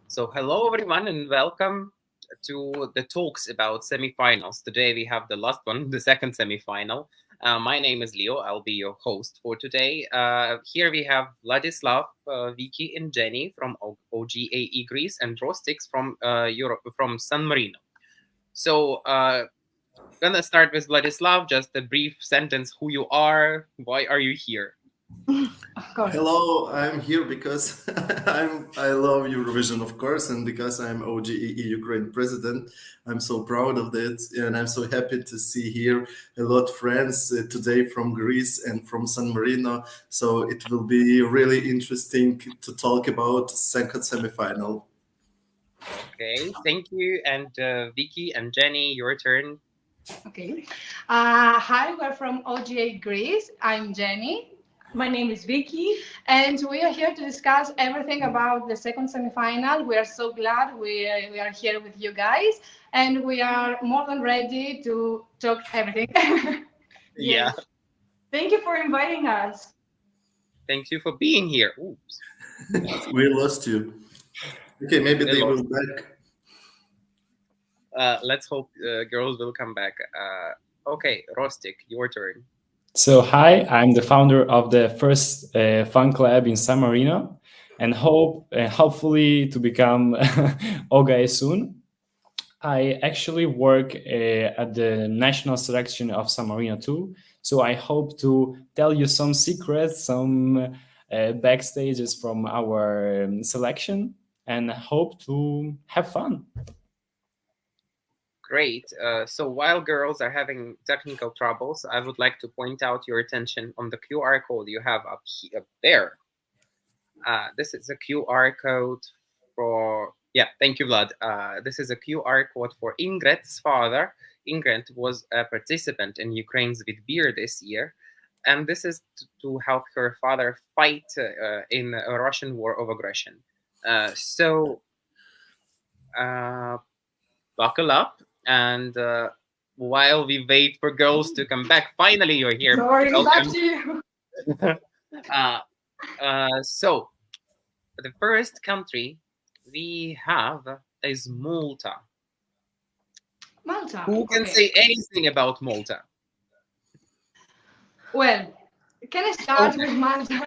So hello everyone and welcome to the talks about semifinals. Today we have the last one, the second semifinal. My name is Leo. I'll be your host for today. Here we have Vladislav, Vicky, and Jenny from OGAE Greece, and Rostix from Europe, from San Marino. So gonna start with Vladislav. Just a brief sentence: who you are, why are you here? Hello, I'm here because I love Eurovision, of course, and because I'm OGAE Ukraine president. I'm so proud of that, and I'm so happy to see here a lot of friends today from Greece and from San Marino. So it will be really interesting to talk about second semifinal. Okay, thank you. And Vicky and Jenny, your turn. Okay. Hi, we're from OGAE Greece. I'm Jenny. My name is Vicky. And we are here to discuss everything about the second semifinal. We are so glad we are here with you guys, and we are more than ready to talk everything. Yeah. Thank you for inviting us. Thank you for being here. Oops. We lost you. Okay, maybe they will back. Let's hope girls will come back. Okay, Rostik, your turn. So hi, I'm the founder of the first fan club in San Marino, and hopefully to become OGAE soon. I actually work at the national selection of San Marino too, so I hope to tell you some secrets, some backstages from our selection, and hope to have fun. Great. So while girls are having technical troubles, I would like to point out your attention on the QR code you have up there. This is a QR code for, yeah, thank you, Vlad. This is a QR code for Ingrid's father. Ingrid was a participant in Ukraine's Vidbir this year, and this is to help her father fight in a Russian war of aggression. So buckle up. And while we wait for girls to come back, finally you're here. Sorry, back to you. So the first country we have is Malta. Malta. Who can say anything about Malta? Well, can I start with Malta?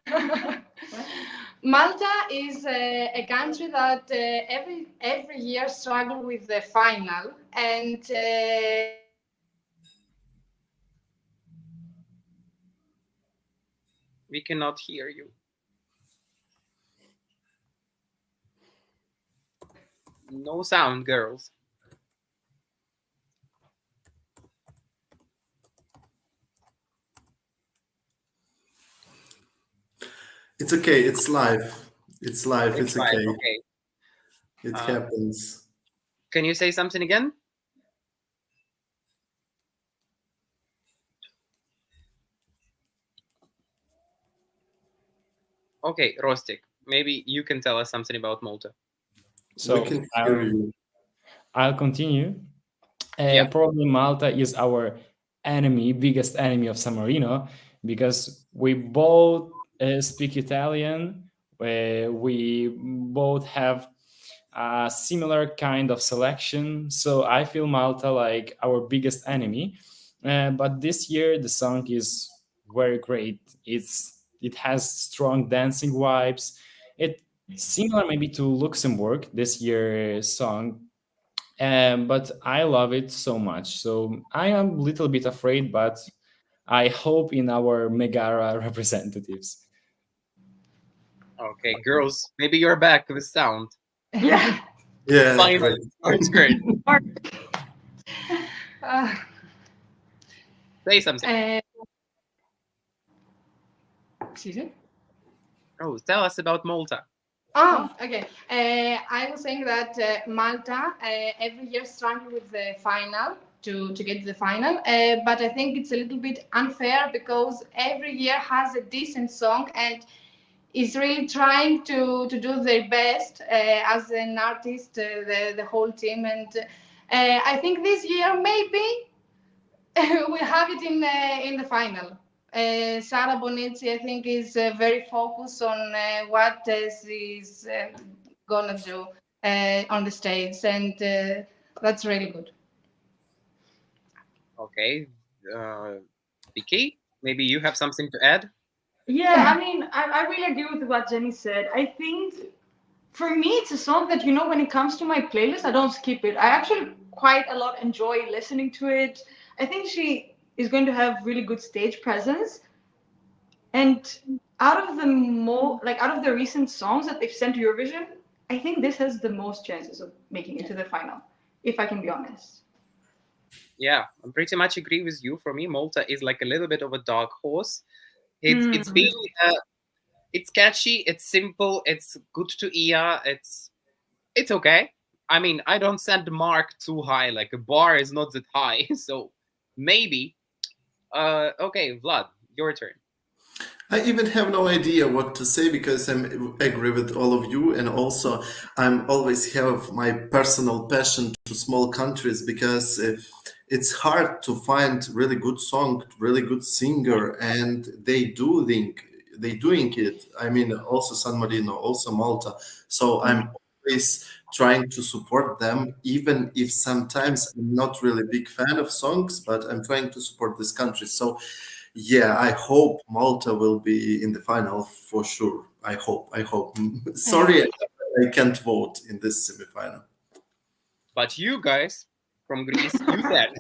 Malta is a country that every year struggles with the final, and we cannot hear you. No sound, girls. It's okay. It's live. It's live. It's live, okay. Okay. It happens. Can you say something again? Okay, Rostik, maybe you can tell us something about Malta. So We can hear you. I'll continue. Yeah. Probably Malta is our biggest enemy of San Marino, because we both speak Italian. We both have a similar kind of selection. So I feel Malta like our biggest enemy. But this year the song is very great. It has strong dancing vibes. It's similar maybe to Luxembourg, this year's song. But I love it so much. So I am a little bit afraid, but I hope in our Megara representatives. Okay, girls, maybe you're back with sound. Yeah. Yeah, Finally, it's great. Say something. Excuse me? Oh, tell us about Malta. Oh, okay. I was saying that Malta every year struggles with the final to get to the final, but I think it's a little bit unfair because every year has a decent song and is really trying to do their best as an artist, the whole team. And I think this year maybe we have it in the final. Sara Bonici, I think, is very focused on what she's gonna do on the stage, and that's really good. Okay, Vicky, maybe you have something to add? Yeah, I mean, I really agree with what Jenny said. I think for me, it's a song that, you know, when it comes to my playlist, I don't skip it. I actually quite a lot enjoy listening to it. I think she is going to have really good stage presence. And out of the recent songs that they've sent to Eurovision, I think this has the most chances of making it to the final, if I can be honest. Yeah, I pretty much agree with you. For me, Malta is like a little bit of a dark horse. It's been it's catchy, it's simple, it's good to hear, it's okay. I mean, I don't set the mark too high, like a bar is not that high, so maybe. Okay, Vlad, your turn. I even have no idea what to say because I agree with all of you, and also I'm always have my personal passion to small countries because it's hard to find really good song, really good singer, and they doing it. I mean, also San Marino, also Malta. So I'm always trying to support them, even if sometimes I'm not really a big fan of songs, but I'm trying to support this country. So yeah, I hope Malta will be in the final for sure. I hope. Sorry, I can't vote in this semifinal. But you guys from Greece, you said.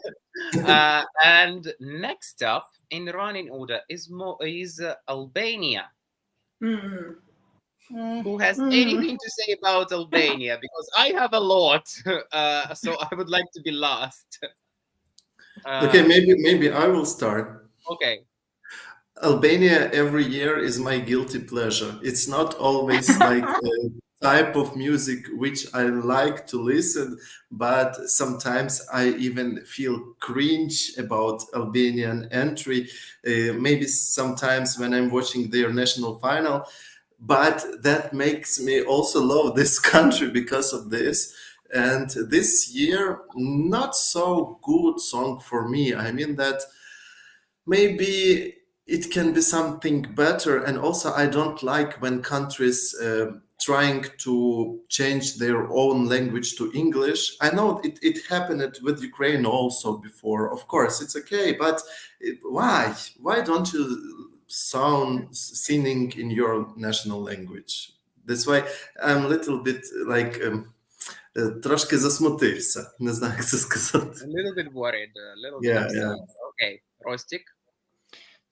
And next up in running order is Albania. Who has anything to say about Albania? Because I have a lot, so I would like to be last. Okay, maybe I will start. Okay. Albania every year is my guilty pleasure. It's not always like a type of music which I like to listen, but sometimes I even feel cringe about Albanian entry. Maybe sometimes when I'm watching their national final, but that makes me also love this country because of this. And this year, not so good song for me. I mean that maybe it can be something better. And also I don't like when countries trying to change their own language to English. I know it happened with Ukraine also before. Of course, it's okay, but why? Why don't you singing in your national language? That's why I'm a little bit like трошки засмутився. Не знаю, як це сказати. A little bit worried, a little bit upset. Yeah. Okay, Rostik.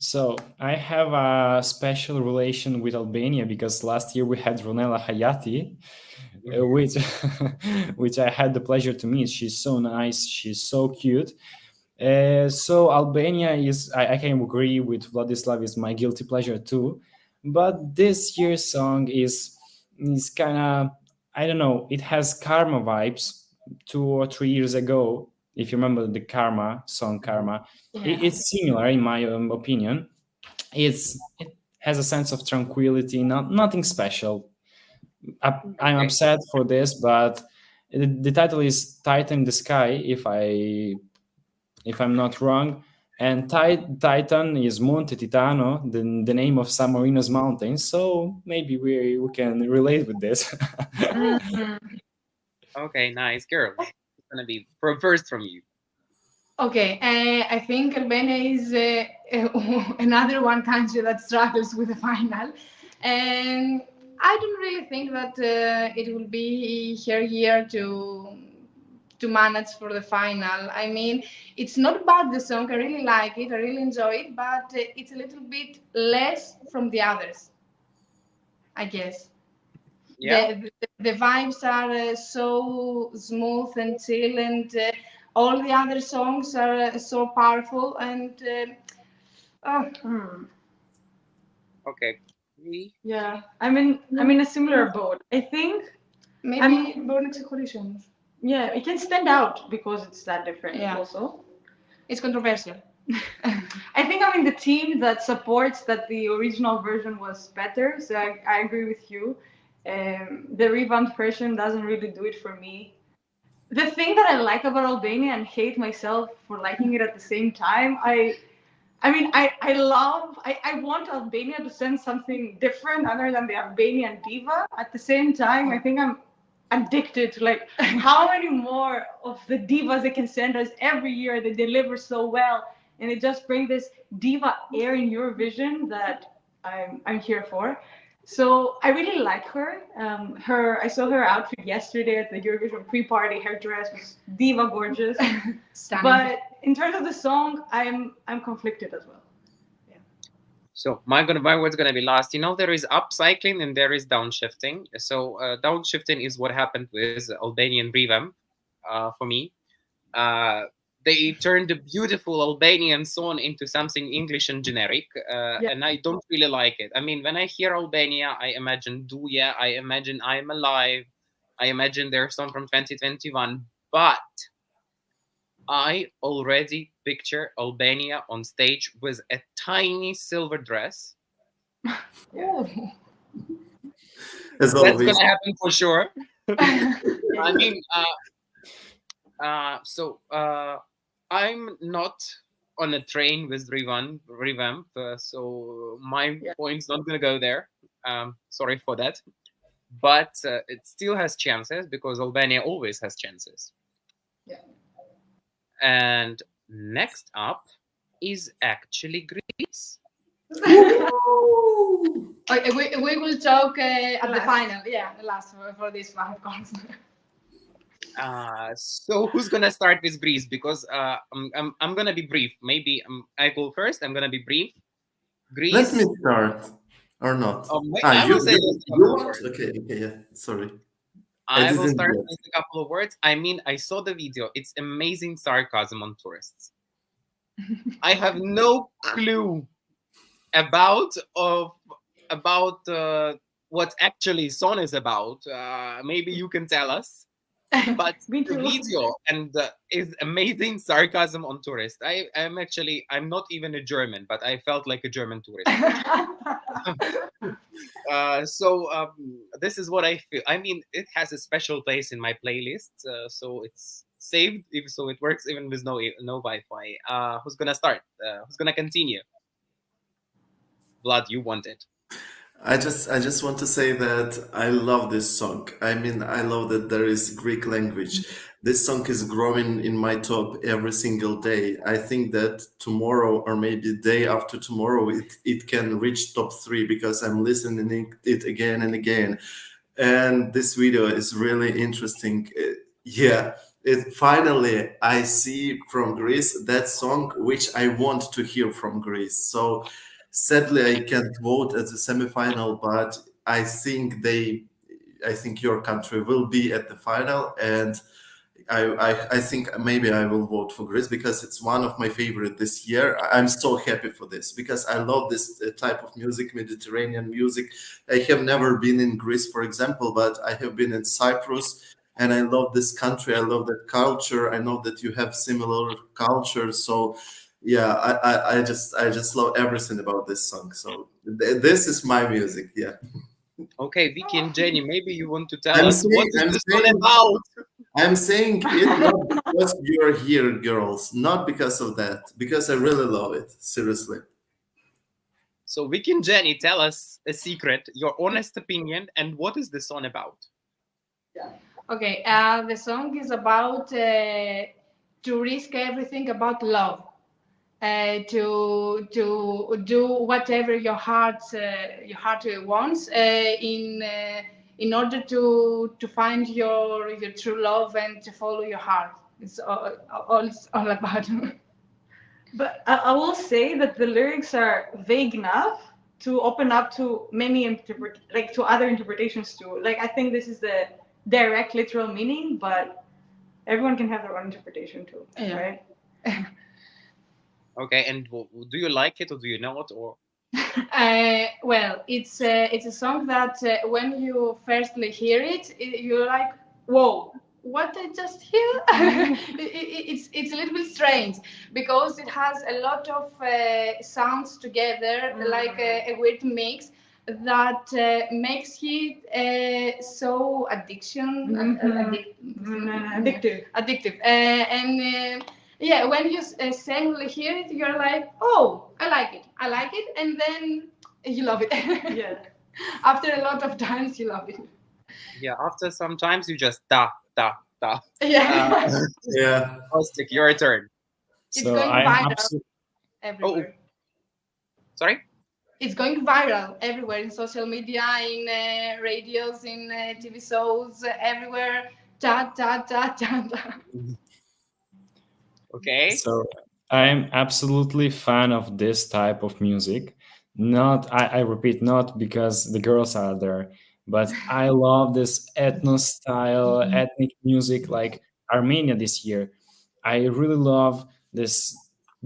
So I have a special relation with Albania because last year we had Ronela Hayati, which I had the pleasure to meet. She's so nice. She's so cute. So Albania is, I can agree with Vladislav, is my guilty pleasure too. But this year's song is kind of, I don't know, it has Karma vibes 2 or 3 years ago. If you remember the Karma song, Karma, it's similar in my opinion. It has a sense of tranquility, nothing special. I'm upset for this, but the title is Titan in the Sky, if I'm not wrong. And Titan is Monte Titano, the name of San Marino's mountain. So maybe we can relate with this. Okay, nice. Girl, it's going to be first from you. Okay, I think Albania is another one country that struggles with the final. And I don't really think that it will be her year to manage for the final. I mean, it's not bad, the song. I really like it. I really enjoy it, but it's a little bit less from the others, I guess. Yeah. The vibes are so smooth and chill, and all the other songs are so powerful. And Okay. Yeah, I'm in a similar boat. I think maybe Born Execution. Yeah, it can stand out because it's that different. Yeah. Also, it's controversial. I think I'm in the team that supports that the original version was better. So I agree with you. The revamped version doesn't really do it for me. the thing that I like about Albania and hate myself for liking it at the same time, I want Albania to send something different other than the Albanian diva. At the same time, I think I'm addicted to like how many more of the divas they can send us every year. They deliver so well, and they just bring this diva air in Eurovision that I'm here for. So I really like her. I saw her outfit yesterday at the Eurovision pre-party. Her dress was diva gorgeous. But in terms of the song, I'm conflicted as well. Yeah. So my word's gonna be last. You know, there is upcycling and there is downshifting. So downshifting is what happened with Albanian revamp for me. They turned a beautiful Albanian song into something English and generic, and I don't really like it. I mean, when I hear Albania, I imagine Duja, I imagine I Am Alive, I imagine their song from 2021, but I already picture Albania on stage with a tiny silver dress. That's going to happen for sure. I mean, I'm not on a train with revamp, so my point's not gonna go there. Sorry for that, but it still has chances because Albania always has chances. Yeah. And next up is actually Greece. Okay, we will talk at the final. Yeah, the last for this one, of course. So who's gonna start with Greece? Because I'm gonna be brief. Maybe I go first. I'm gonna be brief. Greece. Let me start or not. I will say okay, yeah. Sorry. I will start with a couple of words. I mean, I saw the video. It's amazing sarcasm on tourists. I have no clue about what actually song is about. Maybe you can tell us. But the video and is amazing sarcasm on tourists. I'm not even a German, but I felt like a German tourist. So this is what I feel. I mean, it has a special place in my playlist, so it's saved, so it works even with no Wi-Fi. Who's gonna start? Who's gonna continue? Vlad, you want it. I just want to say that I love this song. I mean, I love that there is Greek language. This song is growing in my top every single day. I think that tomorrow or maybe day after tomorrow, it can reach top 3 because I'm listening it again and again. And this video is really interesting. Finally, I see from Greece that song which I want to hear from Greece. So sadly, I can't vote as a semifinal, but I think your country will be at the final, and I think maybe I will vote for Greece because it's one of my favorite this year. I'm so happy for this because I love this type of music, Mediterranean music. I have never been in Greece, for example, but I have been in Cyprus, and I love this country. I love that culture. I know that you have similar cultures, so. Yeah, I just love everything about this song. So this is my music. Yeah. Okay, Vicky and Jenny, maybe you want to tell us what this is all about. I'm saying it not because you're here, girls, not because of that, because I really love it. Seriously. So Vicky and Jenny, tell us a secret, your honest opinion, and what is the song about? Yeah. Okay, the song is about to risk everything about love. To do whatever your heart wants in order to find your true love and to follow your heart. It's all about. But I will say that the lyrics are vague enough to open up to many to other interpretations too. Like I think this is the direct literal meaning, but everyone can have their own interpretation too, right? Okay, and do you like it or do you know it or? Well, it's a song that when you firstly hear it, you're like, whoa, what I just hear? It's a little bit strange because it has a lot of sounds together, like a weird mix. that makes it so addictive. Yeah, when you suddenly hear it, you're like, oh, I like it, and then you love it. Yeah. After a lot of times, you love it. Yeah, after sometimes you just da. Yeah. Yeah. Kostik, your turn. It's So going I'm viral absolutely everywhere. Sorry? It's going viral everywhere, in social media, in radios, in TV shows, everywhere. Da. Okay. So I'm absolutely fan of this type of music. Not, I repeat, not because the girls are there, but I love this ethno style, ethnic music like Armenia this year. I really love this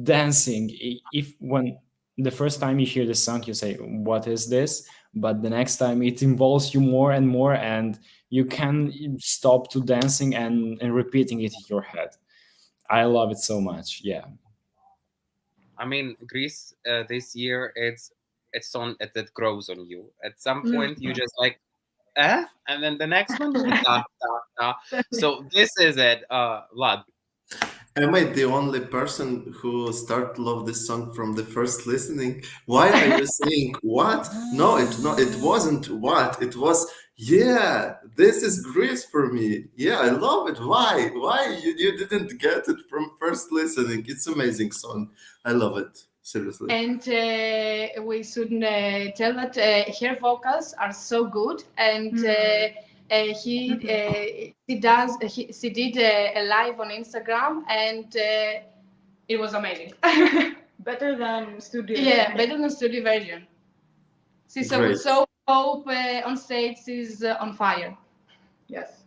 dancing. If when the first time you hear the song, you say, "What is this?" But the next time it involves you more and more, and you can stop to dancing and repeating it in your head. I love it so much. Yeah. I mean, Greece this year, it's on it grows on you. At some point, you just like, and then the next one, you da. So this is it, Vlad. Am I the only person who start to love this song from the first listening? Why are you saying what? No, it wasn't what. It was, yeah, this is Greece for me. Yeah, I love it. Why? Why you didn't get it from first listening? It's amazing song. I love it. Seriously. And we should tell that her vocals are so good, and she did a live on Instagram, and it was amazing. Better than studio. Yeah, better than studio version. She's Great. so hope on stage is on fire. Yes.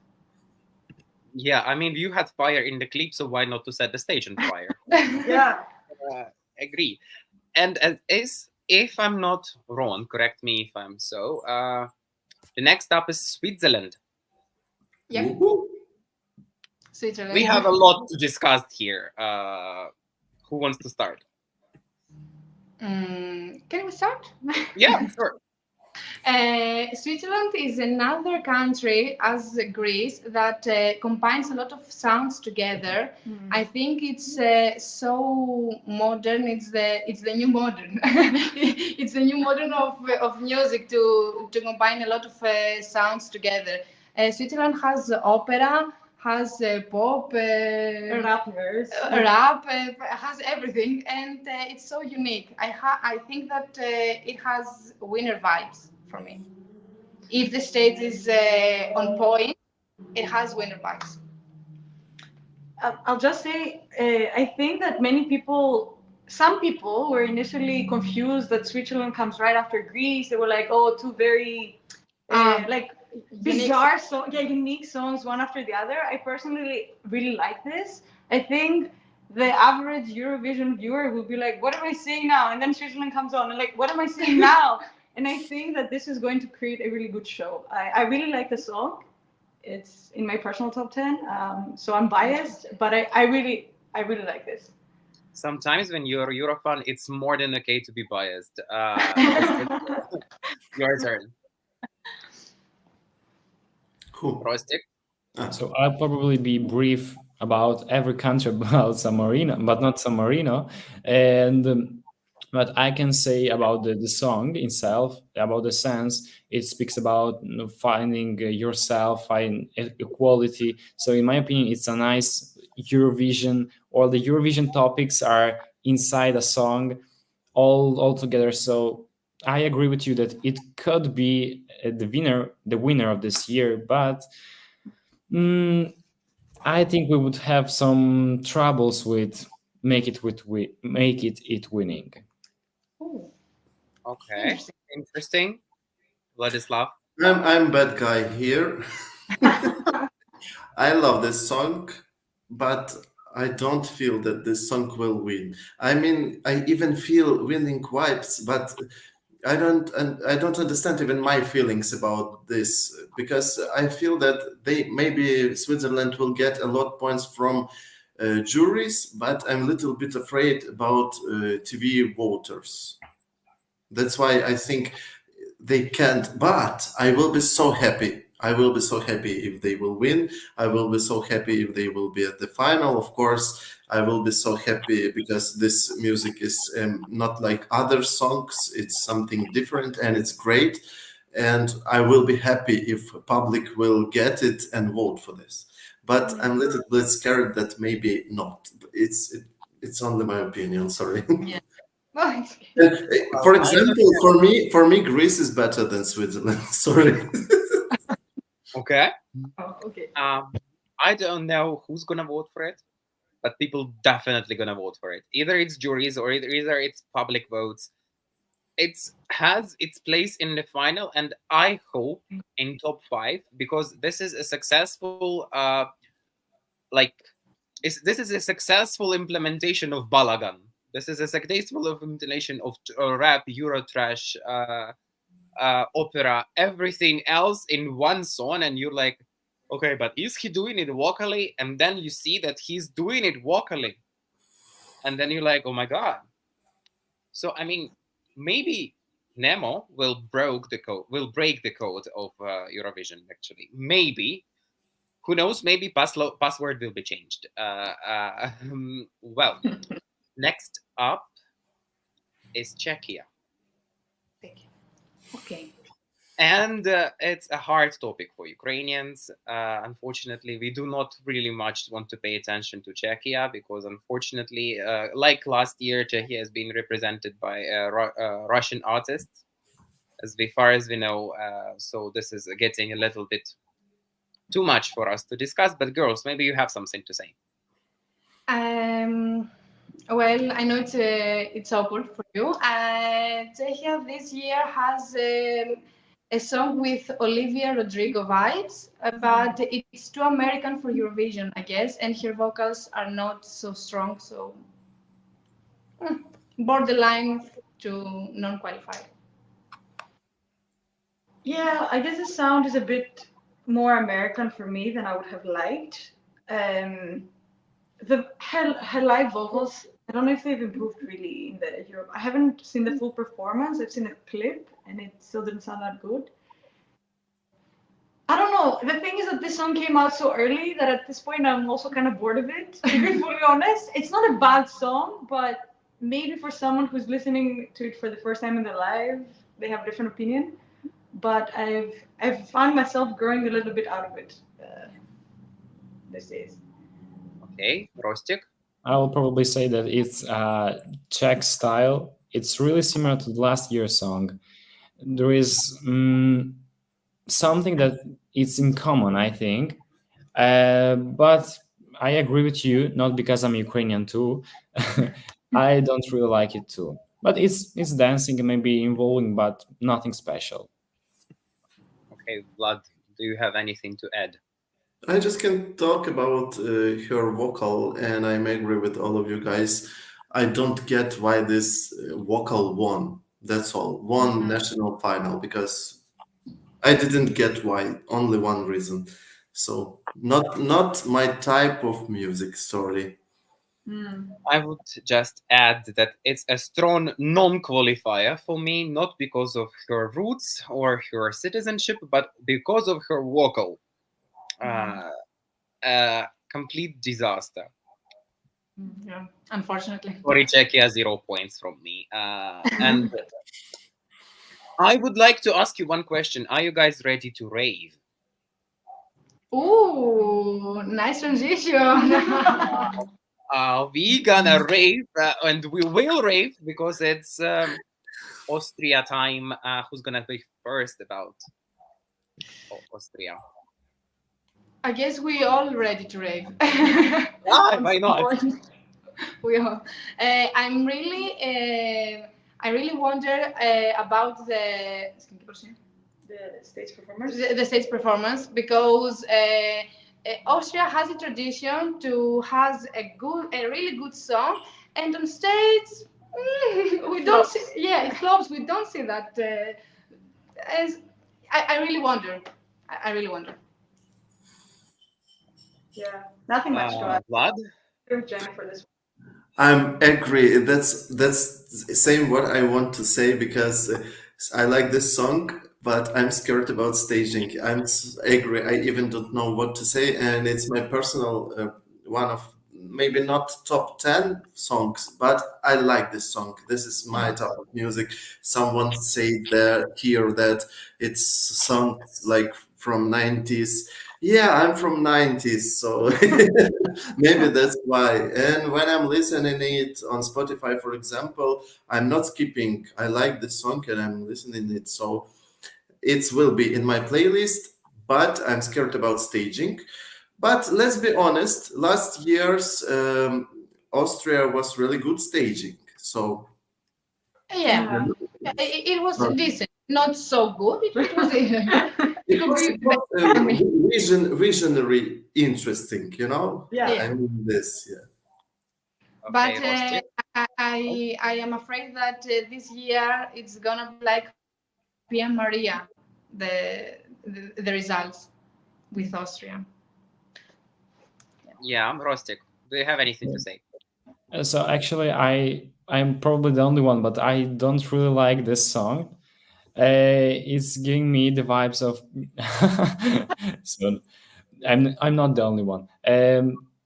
Yeah, I mean, you had fire in the clip, so why not to set the stage on fire? Yeah. Agree. And if I'm not wrong, correct me if I'm so. The next up is Switzerland. Yeah. Woohoo. Switzerland. We have a lot to discuss here. Who wants to start? Can we start? Yeah, sure. Switzerland is another country, as Greece, that combines a lot of sounds together. I think it's so modern. It's the new modern. It's the new modern of music to combine a lot of sounds together. Switzerland has opera, has pop, Rappers. rap, has everything, and it's so unique. I think that it has winner vibes for me. If the stage is on point, it has winner vibes. I'll just say, I think that some people were initially confused that Switzerland comes right after Greece. They were like, oh, two very like bizarre unique songs one after the other. I personally really like this. I think the average Eurovision viewer will be like, what am I saying now? And then Switzerland comes on and like, what am I saying now? And I think that this is going to create a really good show. I really like the song. It's in my personal top 10. So I'm biased, but I really like this. Sometimes when you're a Eurofan, it's more than okay to be biased. Your turn. Cool. Kostik. So I'll probably be brief about every country about San Marino, but not San Marino. And but I can say about the song itself, about the sense, it speaks about finding yourself, finding equality. So in my opinion, it's a nice Eurovision. All the Eurovision topics are inside a song all together. So I agree with you that it could be the winner of this year, but I think we would have some troubles with make it winning. Ooh. Okay, interesting. Vladislav. I'm bad guy here. I love this song, but I don't feel that this song will win. I mean, I even feel winning vibes, but I don't understand even my feelings about this, because I feel that maybe Switzerland will get a lot of points from juries, but I'm a little bit afraid about TV voters. That's why I think they can't, but I will be so happy. I will be so happy if they will win. I will be so happy if they will be at the final. Of course, I will be so happy because this music is not like other songs. It's something different and it's great. And I will be happy if public will get it and vote for this. But I'm a little bit scared that maybe not. It's only my opinion. Sorry. Yeah. For example, for me, Greece is better than Switzerland. Sorry. Okay. Oh, okay. I don't know who's gonna vote for it, but people definitely gonna vote for it. Either it's juries or either it's public votes. It has its place in the final, and I hope in top 5, because this is a successful, this is a successful implementation of Balagan. This is a successful implementation of rap, Eurotrash, opera, everything else in one song, and you're like, okay, but is he doing it vocally? And then you see that he's doing it vocally, and then you're like, oh my god. So I mean, maybe Nemo will break the code of Eurovision. Actually, maybe. Who knows? Maybe password will be changed. Well, next up is Czechia. Okay. And it's a hard topic for Ukrainians. Unfortunately, we do not really much want to pay attention to Czechia because, unfortunately, like last year, Czechia has been represented by Russian artists, as far as we know. So this is getting a little bit too much for us to discuss. But girls, maybe you have something to say. Well, I know it's awkward for you. Czechia this year has a song with Olivia Rodrigo vibes, but it's too American for Eurovision, I guess, and her vocals are not so strong, so borderline to non-qualified. Yeah, I guess the sound is a bit more American for me than I would have liked. Her live vocals, I don't know if they've improved really in the Europe. I haven't seen the full performance. I've seen a clip and it still didn't sound that good. I don't know. The thing is that this song came out so early that at this point I'm also kind of bored of it, to be fully honest. It's not a bad song, but maybe for someone who's listening to it for the first time in their life, they have a different opinion. But I've found myself growing a little bit out of it these days. Okay, Rostik? I will probably say that it's Czech style. It's really similar to the last year's song. There is something that it's in common, I think. But I agree with you, not because I'm Ukrainian too. I don't really like it too. But it's dancing and maybe involving, but nothing special. Okay, Vlad, do you have anything to add? I just can talk about her vocal, and I agree with all of you guys. I don't get why this vocal won. That's all. Won national final, because I didn't get why. Only one reason. So not my type of music. Sorry. I would just add that it's a strong non-qualifier for me, not because of her roots or her citizenship, but because of her vocal. Complete disaster. Yeah, unfortunately. Sorry, Czechia, 0 points from me. And I would like to ask you one question. Are you guys ready to rave? Ooh, nice transition. We gonna rave, and we will rave because it's Austria time. Who's gonna be first about Austria? I guess we all ready to rave. Why not? We are. I really wonder about the stage performance. The stage performance, because Austria has a tradition to has a really good song, and on stage we don't see. Yeah, it flops. We don't see that. I really wonder. I really wonder. Yeah, nothing much to add. Vlad? Jenny for this. I'm agree. That's the same what I want to say, because I like this song, but I'm scared about staging. I agree. I even don't know what to say, and it's my personal one of maybe not top 10 songs, but I like this song. This is my type of music. Someone say that here that it's song like from 90s. Yeah, I'm from 90s, so maybe that's why. And when I'm listening it on Spotify, for example, I'm not skipping. I like this song and I'm listening it, so it will be in my playlist, but I'm scared about staging. But let's be honest, last year's Austria was really good staging. So Yeah, it was decent, not so good. It was visionary interesting, you know? Yeah. I mean this, yeah. But Rostik? I am afraid that this year it's gonna be like Pia Maria, the results with Austria. Yeah, Rostik, do you have anything to say? So actually, I'm probably the only one, but I don't really like this song. It's giving me the vibes of. So I'm not the only one.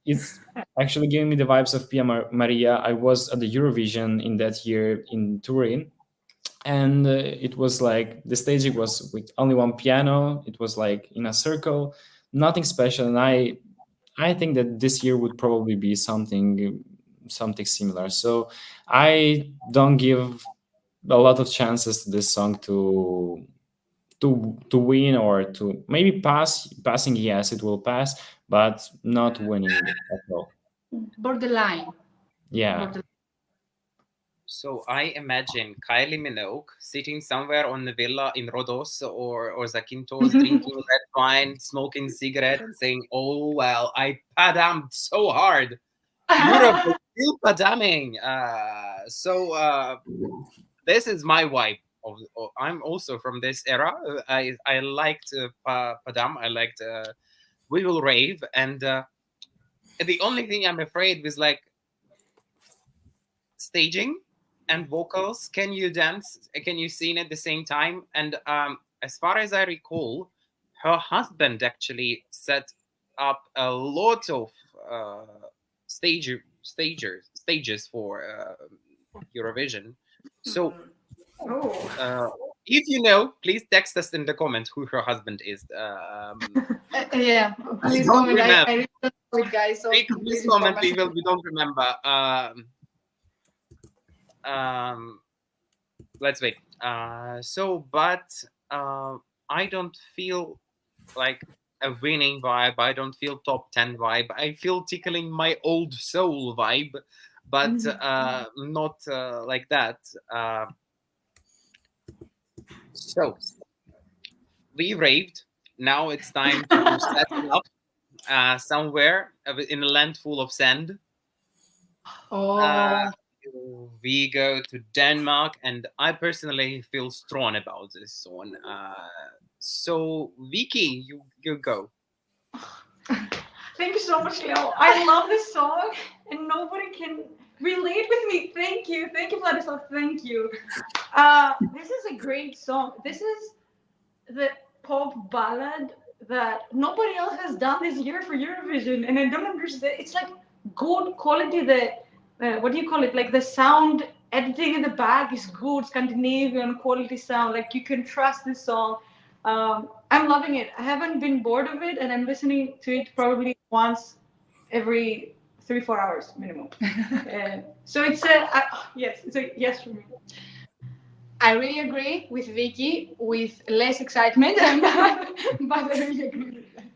It's actually giving me the vibes of Pia Maria. I was at the Eurovision in that year in Turin, and it was like the staging was with only one piano. It was like in a circle, nothing special, and I think that this year would probably be something similar. So I don't give a lot of chances to this song to win or to maybe passing. Yes, it will pass, but not winning at all. Borderline. Yeah. So I imagine Kylie Minogue sitting somewhere on the villa in Rhodos or Zakynthos, drinking red wine, smoking cigarette, and saying, "Oh well, I padammed so hard. Europe is still padamming." This is my vibe. I'm also from this era. I liked padam. I liked we will rave, and the only thing I'm afraid was like staging and vocals. Can you dance? Can you sing at the same time? And as far as I recall, her husband actually set up a lot of stages for Eurovision. So if you know, please text us in the comments who her husband is. Yeah, please comment. I really don't know it, guys. So please comment. We don't remember. Let's wait. But I don't feel like a winning vibe. I don't feel top 10 vibe. I feel tickling my old soul vibe, but not like that. So we raved. Now it's time to settle up somewhere in a land full of sand. We go to Denmark, and I personally feel strong about this one. So Vicky, you go. Thank you so much, Leo. I love this song, and nobody can relate with me. Thank you, Vladislav. Thank you. This is a great song. This is the pop ballad that nobody else has done this year for Eurovision, and I don't understand. It's like good quality. What do you call it? Like the sound editing in the back is good, Scandinavian quality sound. Like you can trust this song. I'm loving it. I haven't been bored of it, and I'm listening to it probably once every 3-4 hours minimum. So it's a yes for me. I really agree with Vicky with less excitement, but I really agree with that.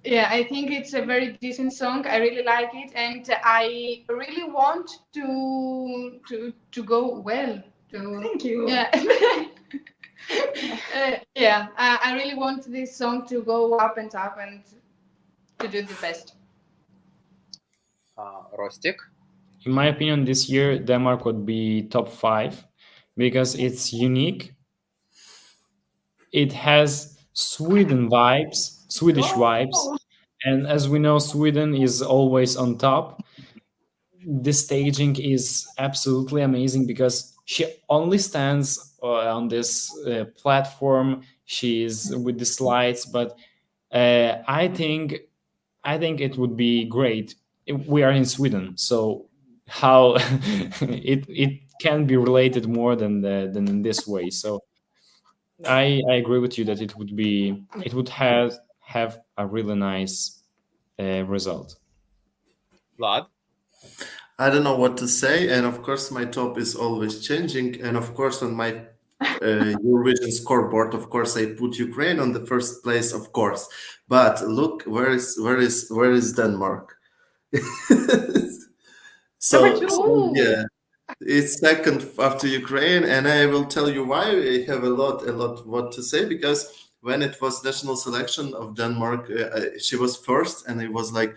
Yeah, I think it's a very decent song. I really like it, and I really want to go well. Thank you. Yeah. I really want this song to go up and up and to do the best. Rostik? In my opinion, this year Denmark would be top 5 because it's unique. It has Swedish vibes, and as we know, Sweden is always on top. The staging is absolutely amazing because she only stands on this platform. She's with the slides, but I think it would be great. We are in Sweden, so how it can be related more than in this way. So I agree with you that it would have a really nice result. Vlad? I don't know what to say, and of course my top is always changing, and of course on my Eurovision scoreboard, of course I put Ukraine on the first place, of course. But look, where is Denmark? so yeah, it's second after Ukraine, and I will tell you why. I have a lot what to say, because when it was national selection of Denmark, she was first, and it was like,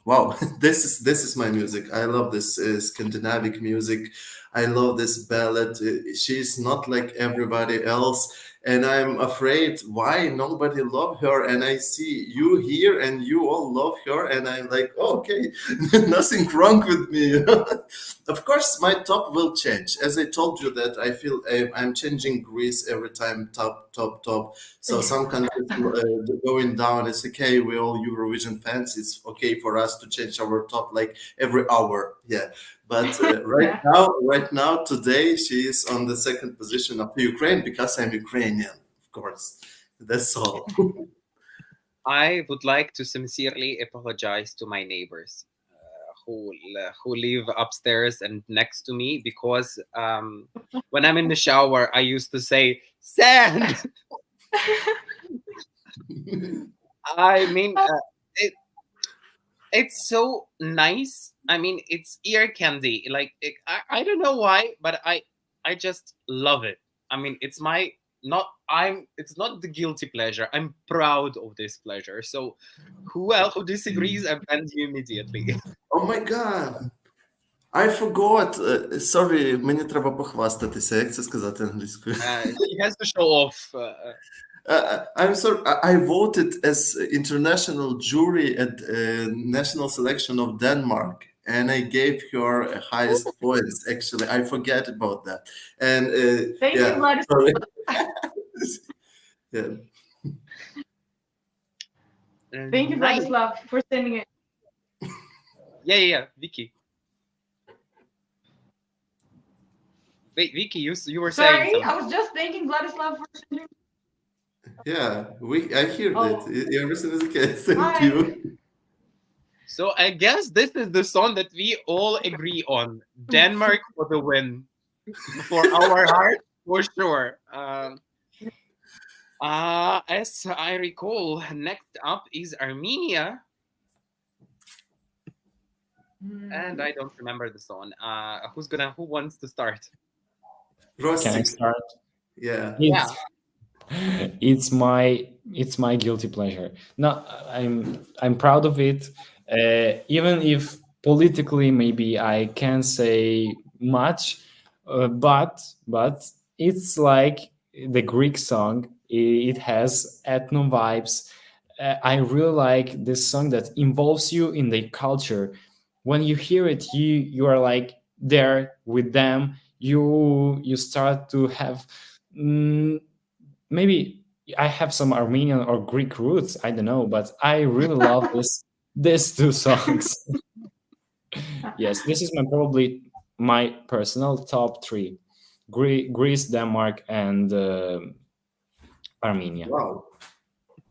wow, this is my music. I love this Scandinavic music. I love this ballad. She's not like everybody else, and I'm afraid why nobody love her. And I see you here, and you all love her, and I'm like, oh, okay, nothing wrong with me. You know? Of course, my top will change. As I told you that I feel I'm changing Greece every time, top. So some countries going down. It's okay. We're all Eurovision fans. It's okay for us to change our top like every hour. Yeah. But right now, today, she is on the second position of Ukraine because I'm Ukrainian, of course. That's all. I would like to sincerely apologize to my neighbors who live upstairs and next to me, because when I'm in the shower, I used to say, sand! I mean, it's so nice. I mean, it's ear candy. Like, I don't know why, but I just love it. I mean, it's not the guilty pleasure. I'm proud of this pleasure. So who disagrees, I ban you immediately. Oh my God. I forgot. Sorry, мені треба похвастатися. Як це сказати англійською? He has to show off. I'm sorry. I voted as international jury at national selection of Denmark, and I gave her highest points. Actually, I forget about that. And Thank you, Vladislav. Yeah. Thank you, Vladislav, for sending it. Yeah, Vicky. Wait, Vicky, you were saying Sorry, something. I was just thanking Vladislav for sending. Yeah, I hear that. Everything is okay. Thank you. So I guess this is the song that we all agree on. Denmark for the win. For our heart, for sure. As I recall, next up is Armenia. And I don't remember the song. Who wants to start? Can I start? Yeah. It's my guilty pleasure. No, I'm proud of it. Even if politically maybe I can't say much, but it's like the Greek song. It has ethno vibes. I really like this song that involves you in the culture. When you hear it, you are like there with them. You start to have maybe I have some Armenian or Greek roots. I don't know, but I really love these two songs. Yes, this is probably my personal top three: Greece, Denmark, and Armenia. Wow.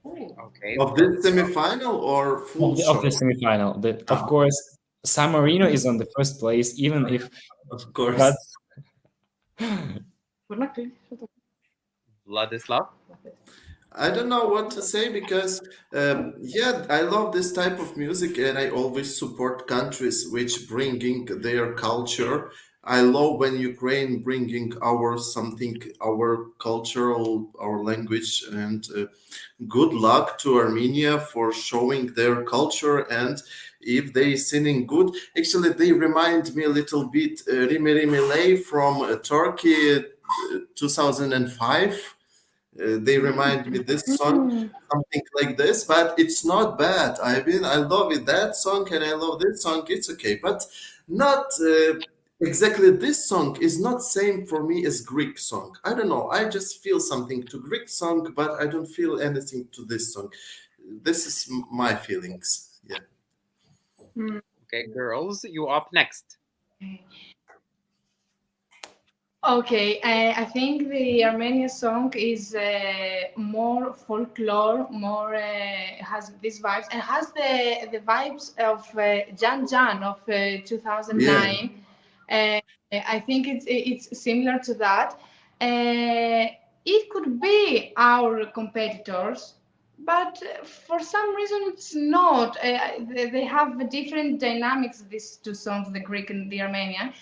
Okay. Of this semifinal or full show? Of the semifinal. Of course, San Marino is on the first place, even if. Of course. Vladislav? I don't know what to say because, I love this type of music, and I always support countries which bringing their culture. I love when Ukraine bringing our cultural, our language, and good luck to Armenia for showing their culture. And if they singing good, actually they remind me a little bit Rimi Rimi Ley from Turkey, 2005. They remind me this song, something like this, but it's not bad. I mean, I love it, that song, and I love this song. It's okay, but not exactly this song is not same for me as Greek song. I don't know. I just feel something to Greek song, but I don't feel anything to this song. This is my feelings. Yeah. Okay, girls, you up next. Okay, I think the Armenian song is more folklore, more has these vibes, and has the vibes of Jan Jan of 2009. I think it's similar to that. It could be our competitors, but for some reason it's not. They have different dynamics, these two songs, the Greek and the Armenian.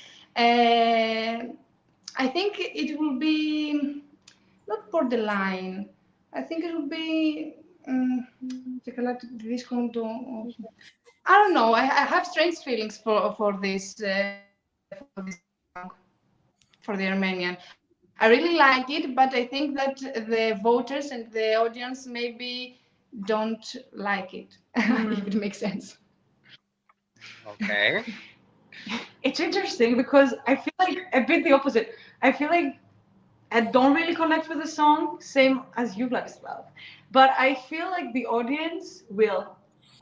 I think it will be not borderline. I think it will be. I don't know. I have strange feelings for this song, for the Armenian. I really like it, but I think that the voters and the audience maybe don't like it. If it makes sense. Okay. It's interesting because I feel like a bit the opposite. I feel like I don't really connect with the song, same as you, Vladislav. But I feel like the audience will.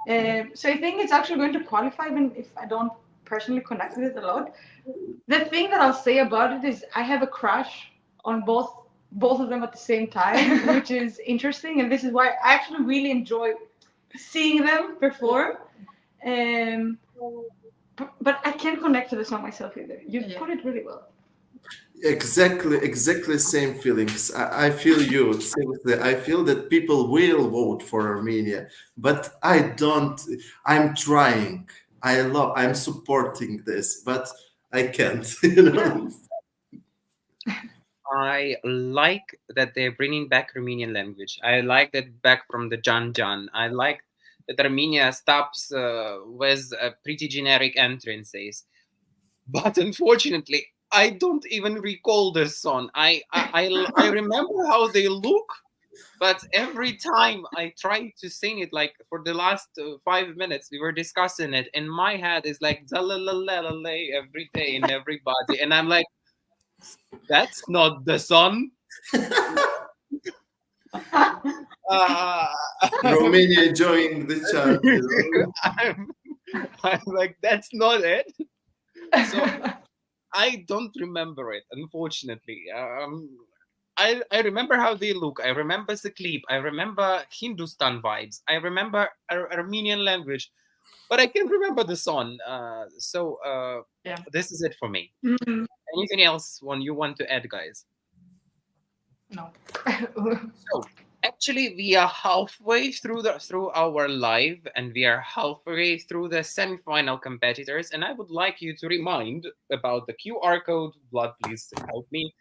So I think it's actually going to qualify even if I don't personally connect with it a lot. The thing that I'll say about it is I have a crush on both of them at the same time, which is interesting. And this is why I actually really enjoy seeing them perform. But I can't connect to the song myself either. You put it really well. Exactly same feelings. I feel you. Seriously, I feel that people will vote for Armenia, but I don't. I'm trying. I'm supporting this, but I can't. I like that they're bringing back Armenian language. I like that back from the Jan Jan. I like that Armenia stops with pretty generic entrances. But unfortunately, I don't even recall this song. I remember how they look, but every time I try to sing it, like for the last 5 minutes, we were discussing it, and my head is like every day and everybody, and I'm like, that's not the song. Romania enjoying the chart. I'm like, that's not it. So I don't remember it, unfortunately. I remember how they look. I remember the clip. I remember Hindustan vibes. I remember Armenian language, but I can't remember the song. This is it for me. Mm-hmm. Anything else you want to add, guys? No. So actually, we are halfway through our live, and we are halfway through the semi-final competitors. And I would like you to remind about the QR code. Vlad, please help me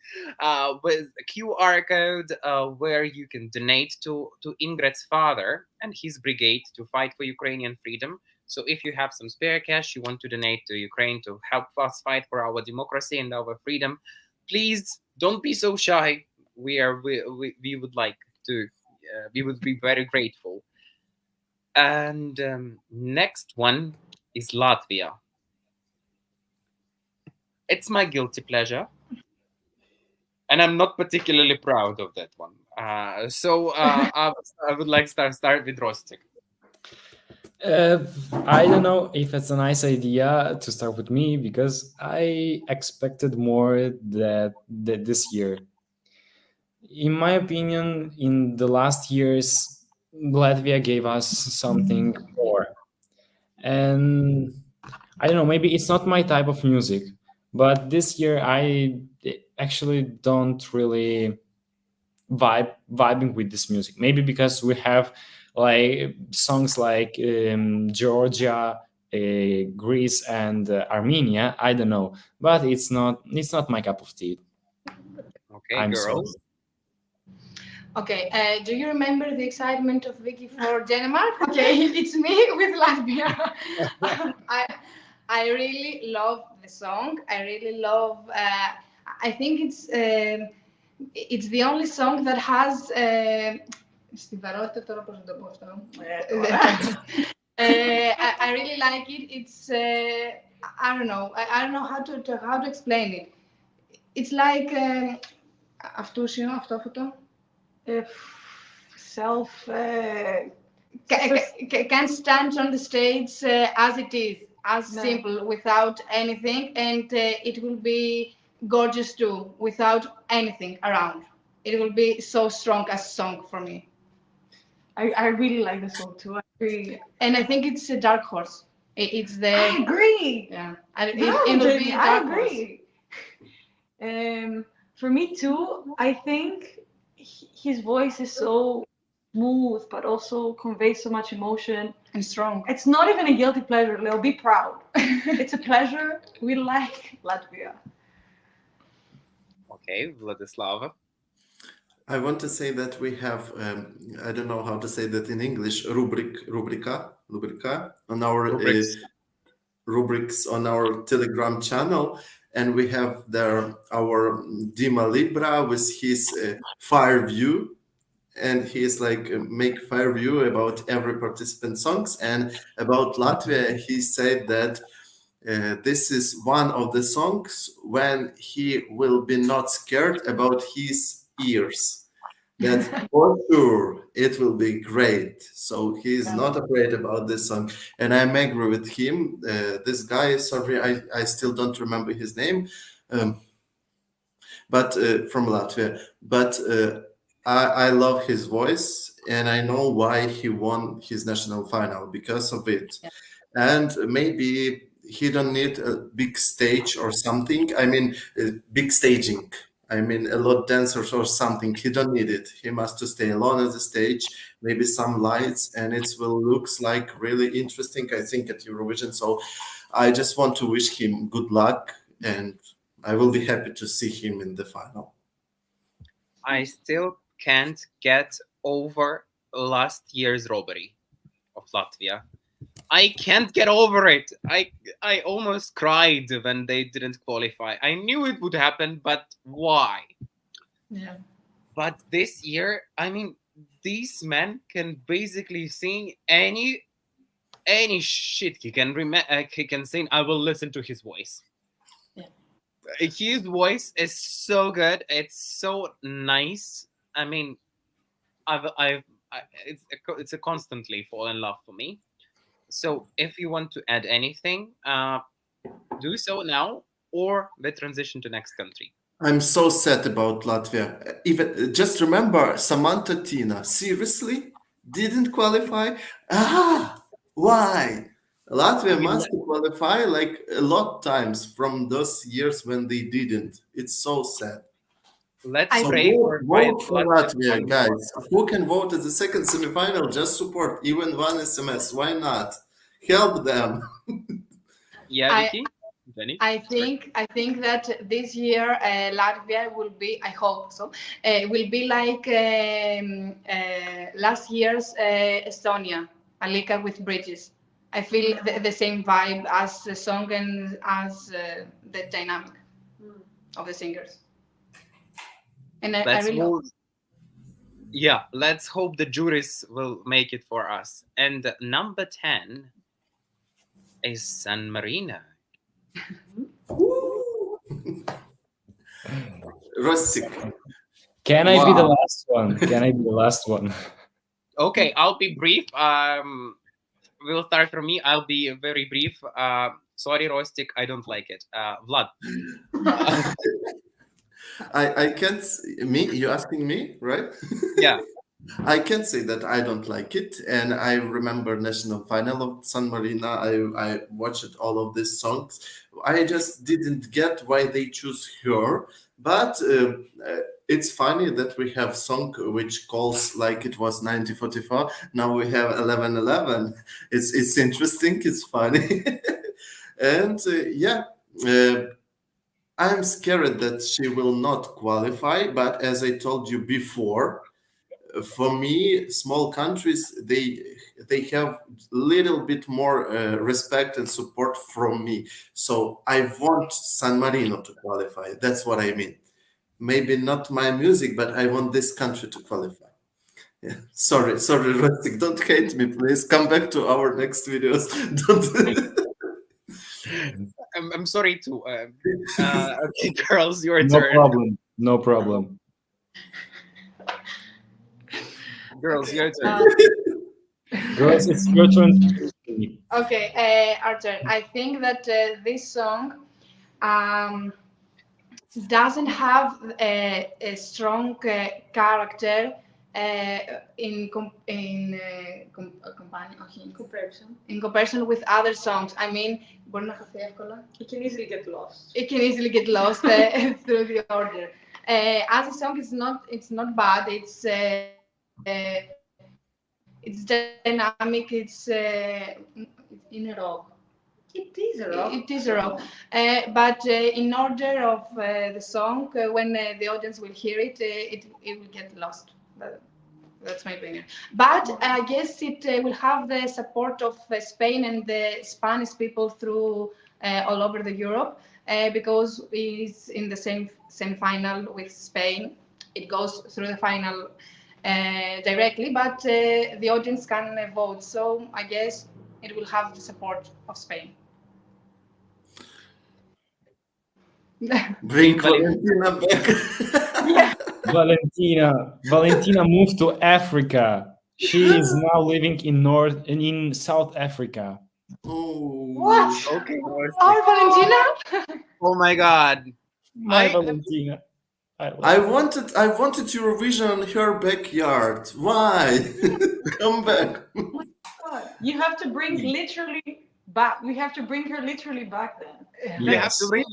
with the QR code where you can donate to Ingrid's father and his brigade to fight for Ukrainian freedom. So if you have some spare cash you want to donate to Ukraine to help us fight for our democracy and our freedom, please don't be so shy. We would like to. We would be very grateful. And next one is Latvia. It's my guilty pleasure, and I'm not particularly proud of that one. So I would like to start with Rostik. I don't know if it's a nice idea to start with me because I expected more this year. In my opinion, in the last years, Latvia gave us something more. And I don't know, maybe it's not my type of music, but this year I actually don't really vibing with this music. Maybe because we have like songs like Georgia, Greece, and Armenia. I don't know, but it's not my cup of tea. Okay, I'm girls. sorry. Okay, do you remember the excitement of Vicky for Denmark? Okay, it's me with Latvia. I really love the song. I really love. I think it's the only song that has. I really like it. I don't know. I don't know how to explain it. It's like αυτόφωτο. Can stand on the stage as it is, as simple, without anything, and it will be gorgeous too, without anything around. It will be so strong as a song for me. I really like the song too. I agree. And I think it's a dark horse. It's the. I agree. Yeah, it will be a dark horse. For me too, I think his voice is so smooth, but also conveys so much emotion and strong. It's not even a guilty pleasure, Leo. Be proud. It's a pleasure. We like Latvia. Okay, Vladislava. I want to say that we have, I don't know how to say that in English, rubrica on our rubrics on our Telegram channel, and we have there our Dima Libra with his fire view, and he's like make fire view about every participant songs. And about Latvia, he said that this is one of the songs when he will be not scared about his ears. That for sure it will be great. So he's not afraid about this song, and I'm agree with him. This guy, sorry, I still don't remember his name, but from Latvia. But I love his voice, and I know why he won his national final, because of it. Yeah. And maybe he don't need a big stage or something. I mean, big staging. I mean, a lot of dancers or something. He don't need it. He must to stay alone at the stage, maybe some lights, and it will looks like really interesting, I think, at Eurovision. So I just want to wish him good luck, and I will be happy to see him in the final. I still can't get over last year's robbery of Latvia. I can't get over it. I almost cried when they didn't qualify. I knew it would happen, but why? Yeah. But this year, I mean, these men can basically sing any shit he can he can sing. I will listen to his voice. Yeah. His voice is so good. It's so nice. I mean, it's a constantly fall in love for me. So if you want to add anything, do so now, or the transition to next country. I'm so sad about Latvia. Even just remember, Samantha Tina seriously didn't qualify. Why? Latvia must qualify like a lot times from those years when they didn't. It's so sad. Let's pray for Latvia, guys. Who can vote at the second semifinal? Just support, even one SMS. Why not? Help them. Yeah, Vicky? I think that this year Latvia will be, I hope so, will be like last year's Estonia, Alika with Bridges. I feel the same vibe as the song and as the dynamic of the singers. And I really hope. Yeah, let's hope the juries will make it for us. And number 10 is San Marino. Rustic. Can I be the last one? Can I be the last one? Okay, I'll be brief. We'll start from me. I'll be very brief. Sorry, Rostik, I don't like it. Vlad. I can't. Me? You asking me, right? Yeah. I can't say that I don't like it, and I remember national final of San Marino. I watched all of these songs. I just didn't get why they choose her, but it's funny that we have song which calls like it was 1944. Now we have 11:11. It's interesting. It's funny, and I'm scared that she will not qualify. But as I told you before, for me, small countries, they have little bit more respect and support from me. So I want San Marino to qualify. That's what I mean. Maybe not my music, but I want this country to qualify. Yeah. Sorry, Rustic. Don't hate me, please. Come back to our next videos. Don't. I'm sorry to. Okay, girls, your No turn. problem. No problem. Girls, your turn. Girls, it's your turn. Okay, our turn. I think that this song doesn't have a strong character in comparison with other songs. I mean, It can easily get lost. it can easily get lost through the order. As a song, it's not bad. It's dynamic. It's in a rock. It is a rock. It is a rock. But in order of the song, when the audience will hear it, it will get lost. That's my opinion. But I guess it will have the support of Spain and the Spanish people through all over the Europe, because it's in the same final with Spain. It goes through the final directly, but the audience can vote. So I guess it will have the support of Spain. Bring Valentina back. Valentina moved to Africa. She is now living in South Africa. Oh. What? Okay. Our Valentina? Oh my God. My Valentina. I wanted Eurovision her backyard. Why? Come back. You have to bring literally back. We have to bring her literally back then. We have to bring.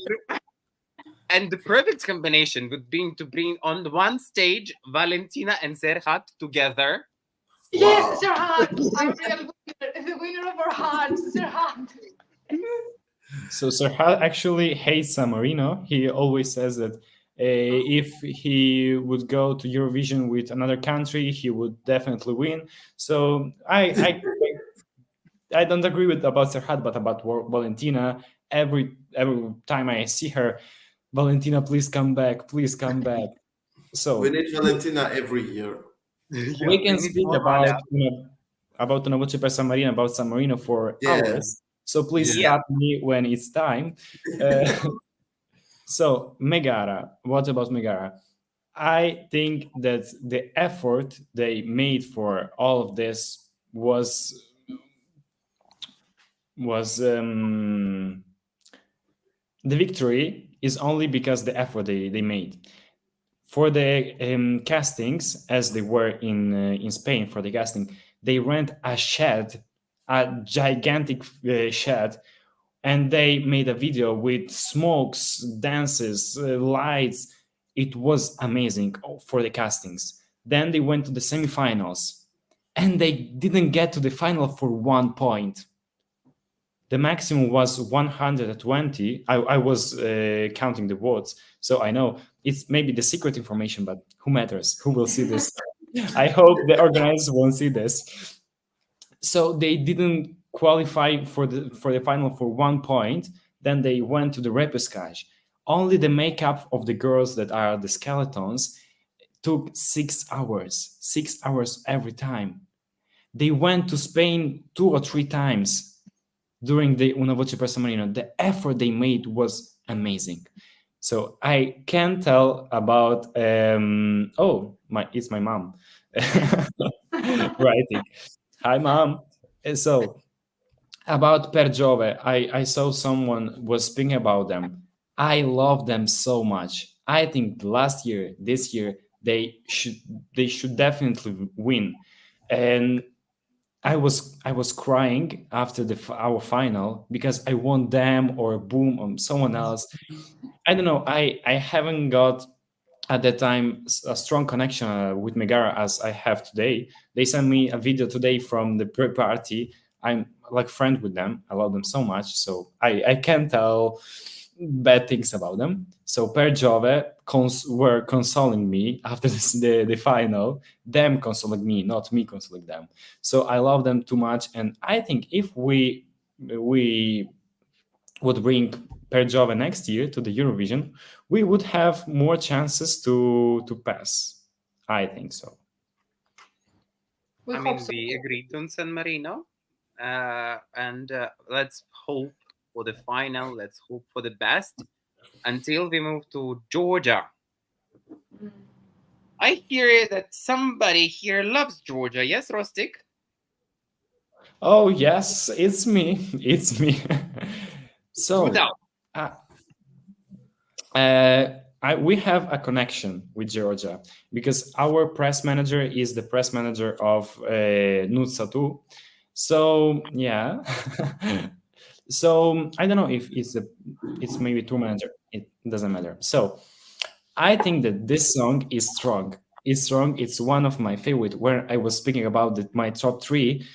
And the perfect combination would be to bring on the one stage Valentina and Serhat together. Yes, Serhat, our real winner, the winner of our hearts, Serhat. So Serhat actually hates San Marino. He always says that if he would go to Eurovision with another country, he would definitely win. So I don't agree about Serhat, but about Valentina. Every time I see her, Valentina, please come back. Please come back. So we need Valentina every year. We can speak about Una Voce per San Marino, about San Marino for hours. So please stop me when it's time. So Megara, what about Megara? I think that the effort they made for all of this was the victory is only because the effort they made. For the castings, as they were in Spain for the casting, they rent a shed, a gigantic shed, and they made a video with smokes, dances, lights. It was amazing for the castings. Then they went to the semifinals, and they didn't get to the final for 1 point. The maximum was 120. I was counting the votes, so I know it's maybe the secret information, but who matters? Who will see this? I hope the organizers won't see this. So they didn't qualify for the final for 1 point. Then they went to the repescage. Only the makeup of the girls that are the skeletons took 6 hours. 6 hours every time. They went to Spain 2 or 3 times during the Una Voce per San Marino. The effort they made was amazing. So I can tell about it's my mom writing. Hi, Mom. So about Per Giove, I saw someone was speaking about them. I love them so much. I think last year, this year, they should definitely win. And I was crying after our final because I want them or Boom or someone else. I don't know. I haven't got at that time a strong connection with Megara as I have today. They sent me a video today from the pre-party. I'm like friend with them. I love them so much. So I can't tell bad things about them. So Per Giove were consoling me after the final, them consoling me, not me consoling them. So I love them too much. And I think if we would bring Per Giove next year to the Eurovision, we would have more chances to pass. I think so. We agreed on San Marino. And let's hope for the final. Let's hope for the best until we move to Georgia. I hear that somebody here loves Georgia. Yes, Rostik? Oh yes, it's me. It's me. So, Without. we have a connection with Georgia because our press manager is the press manager of Nutsatu. So yeah. So I don't know if it's maybe tour manager. It doesn't matter. So I think that this song is strong. It's strong. It's one of my favorite. When I was speaking about my top 3,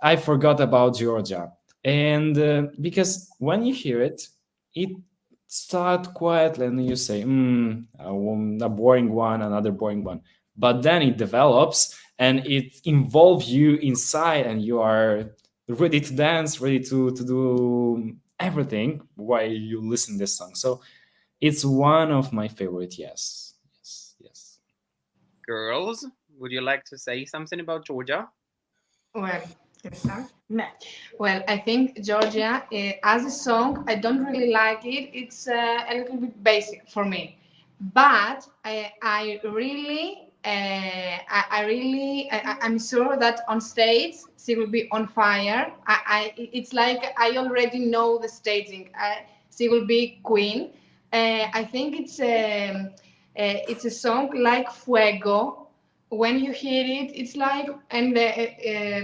I forgot about Georgia. And because when you hear it, it starts quietly and you say, a boring one, another boring one. But then it develops and it involves you inside and you are ready to dance, ready to do everything while you listen to this song. So it's one of my favorite. Yes. Girls, would you like to say something about Georgia? Well, can I start? No. Well, I think Georgia, as a song, I don't really like it. It's a little bit basic for me, but I'm sure that on stage she will be on fire. It's like I already know the staging. She will be queen. I think it's a song like Fuego. When you hear it, it's like, and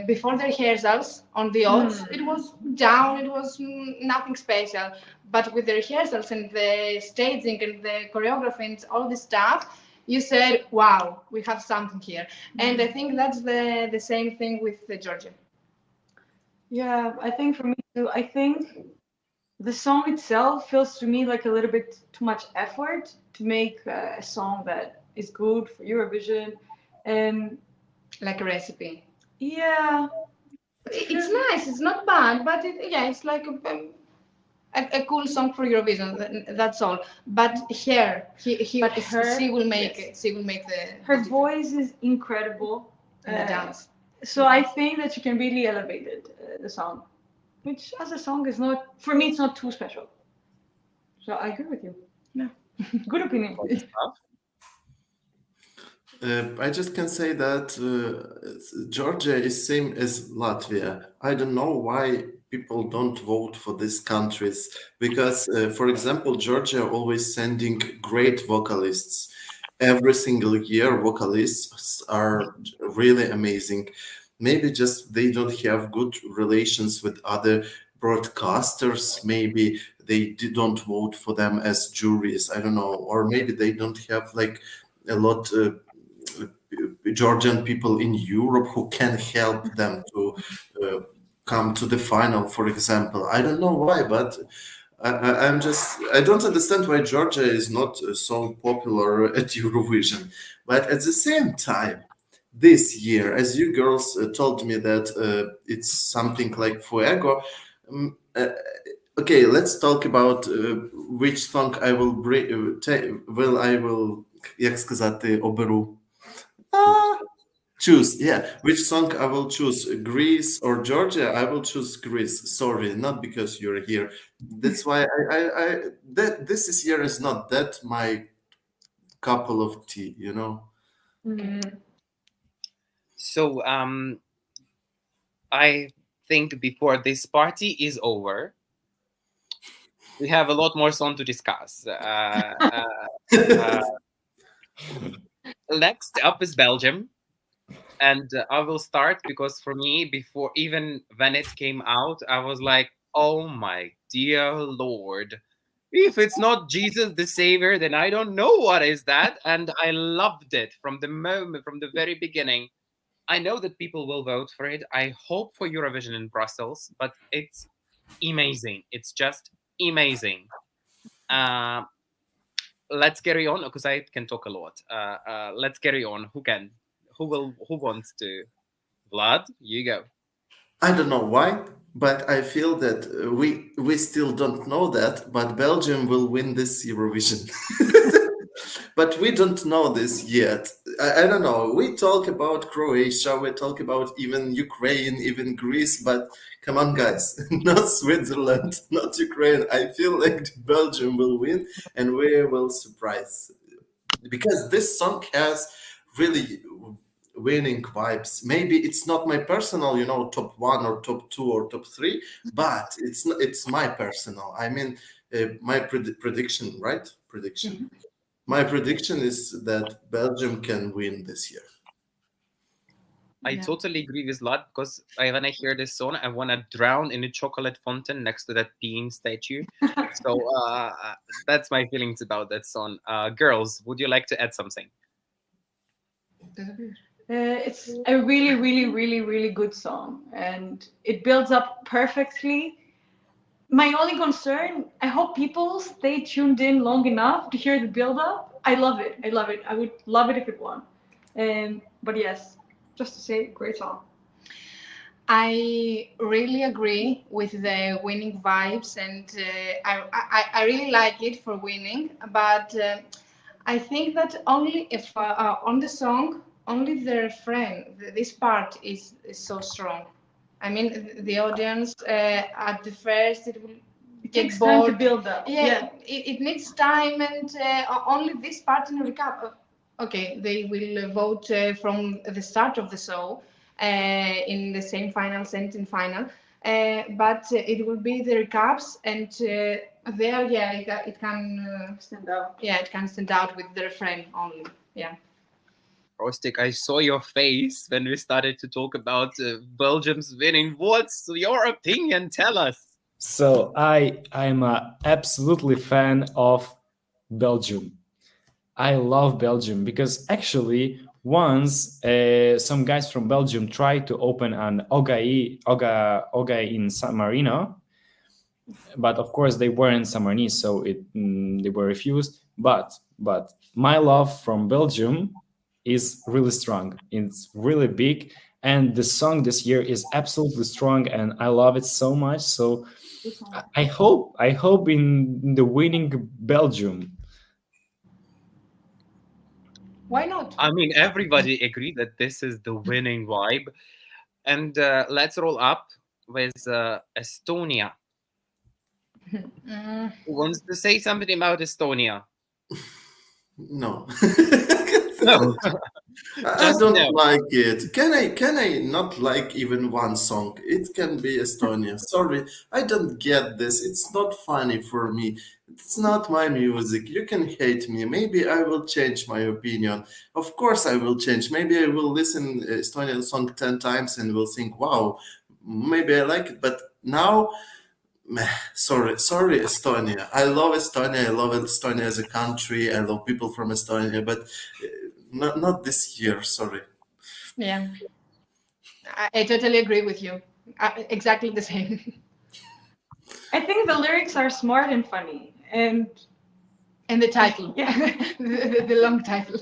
before the rehearsals on the odds, it was down, it was nothing special. But with the rehearsals and the staging and the choreography and all this stuff, you said, wow, we have something here. And I think that's the same thing with Georgia. Yeah, I think for me too, I think the song itself feels to me like a little bit too much effort to make a song that is good for Eurovision. Like a recipe. Yeah. It's nice, it's not bad, but it's like a cool song for Eurovision. That's all. But she will make it. She will make her voice is incredible. The dance. So I think that she can really elevate it, the song, which as a song is not, for me, it's not too special. So I agree with you. Yeah. Good opinion. I just can say that Georgia is same as Latvia. I don't know why people don't vote for these countries because, for example, Georgia always sending great vocalists. Every single year, vocalists are really amazing. Maybe just they don't have good relations with other broadcasters. Maybe they don't vote for them as juries. I don't know, or maybe they don't have like a lot. Georgian people in Europe who can help them to come to the final, for example. I don't know why, but I don't understand why Georgia is not so popular at Eurovision. But at the same time, this year, as you girls told me that it's something like Fuego. Okay, let's talk about which song I will bring. Jak сказати, оберу. Choose, which song I will choose, Greece or Georgia? I will choose Greece. Sorry, not because you're here. That's why this year is not that my cup of tea, you know. Mm-hmm. So I think before this party is over, we have a lot more song to discuss. Next up is Belgium. And I will start because for me, before even when it came out, I was like, oh my dear Lord, if it's not Jesus the Savior, then I don't know what is that. And I loved it from the very beginning. I know that people will vote for it. I hope for Eurovision in Brussels, but it's amazing. It's just amazing. Let's carry on because I can talk a lot. Let's carry on. Who wants to? Vlad, you go. I don't know why, but I feel that we still don't know that, but Belgium will win this Eurovision. But we don't know this yet. I don't know. We talk about Croatia, we talk about even Ukraine, even Greece, but come on, guys, not Switzerland, not Ukraine. I feel like Belgium will win and we will surprise. Because this song has really winning vibes. Maybe it's not my personal, top 1 or top 2 or top 3, but it's my personal. I mean, my prediction, right? Prediction. My prediction is that Belgium can win this year. I totally agree with Lad, because when I hear this song, I want to drown in a chocolate fountain next to that peeing statue. So that's my feelings about that song. Girls, would you like to add something? It's a really, really, really, really good song, and it builds up perfectly. My only concern, I hope people stay tuned in long enough to hear the build-up. I love it. I love it. I would love it if it won. But yes, just to say, great song. I really agree with the winning vibes, and I really like it for winning. But I think that only if on the song, only the refrain, this part is so strong. I mean, the audience at the first it will It get takes bored. time to build up. Yeah. It needs time, and only this part in the recap. Okay, they will vote from the start of the show in the same final, semi-final. But it will be the recaps, and there, it can Stand out. Yeah, it can stand out with the refrain only. Yeah. Rostik, I saw your face when we started to talk about Belgium's winning. What's your opinion? Tell us. So I'm a absolutely fan of Belgium. I love Belgium because actually once some guys from Belgium tried to open an OGAE in San Marino, but of course they weren't in San Marino, so they were refused. But my love from Belgium is really strong. It's really big, and the song this year is absolutely strong, and I love it so much. So I hope in the winning Belgium. Why not? I mean, everybody agreed that this is the winning vibe. And let's roll up with Estonia. Who wants to say something about Estonia? No. No. I don't like it. Can I not like even one song? It can be Estonia. Sorry, I don't get this. It's not funny for me. It's not my music. You can hate me. Maybe I will change my opinion. Of course I will change. Maybe I will listen Estonian song 10 times and will think, wow, maybe I like it. But now, sorry, Estonia. I love Estonia. I love Estonia as a country. I love people from Estonia, but not this year. Sorry. Yeah, I totally agree with you. Exactly the same. I think the lyrics are smart and funny, and the title, yeah, the long title.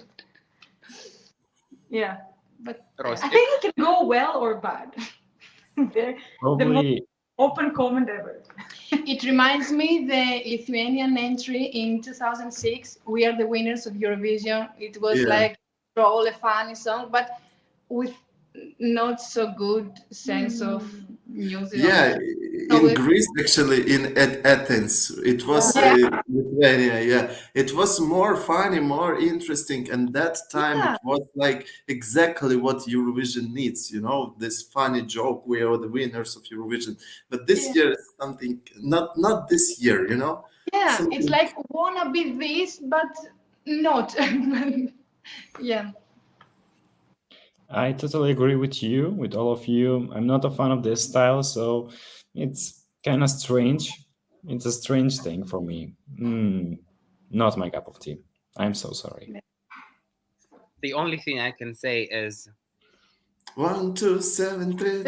Yeah, but I think it can go well or bad. They're the most open comment ever. It reminds me the Lithuanian entry in 2006. We are the winners of Eurovision. It was like all a funny song, but with not so good sense of music. Yeah, in Greece, actually, in Athens, it was Lithuania. Yeah, it was more funny, more interesting, and that time it was like exactly what Eurovision needs. This funny joke. We are the winners of Eurovision, but this year something not this year. Yeah, something. It's like wanna be this, but not. Yeah. I totally agree with all of you. I'm not a fan of this style, so it's kind of strange. It's a strange thing for me. Not my cup of tea. I'm so sorry. The only thing I can say is 1, 2, 7, 3.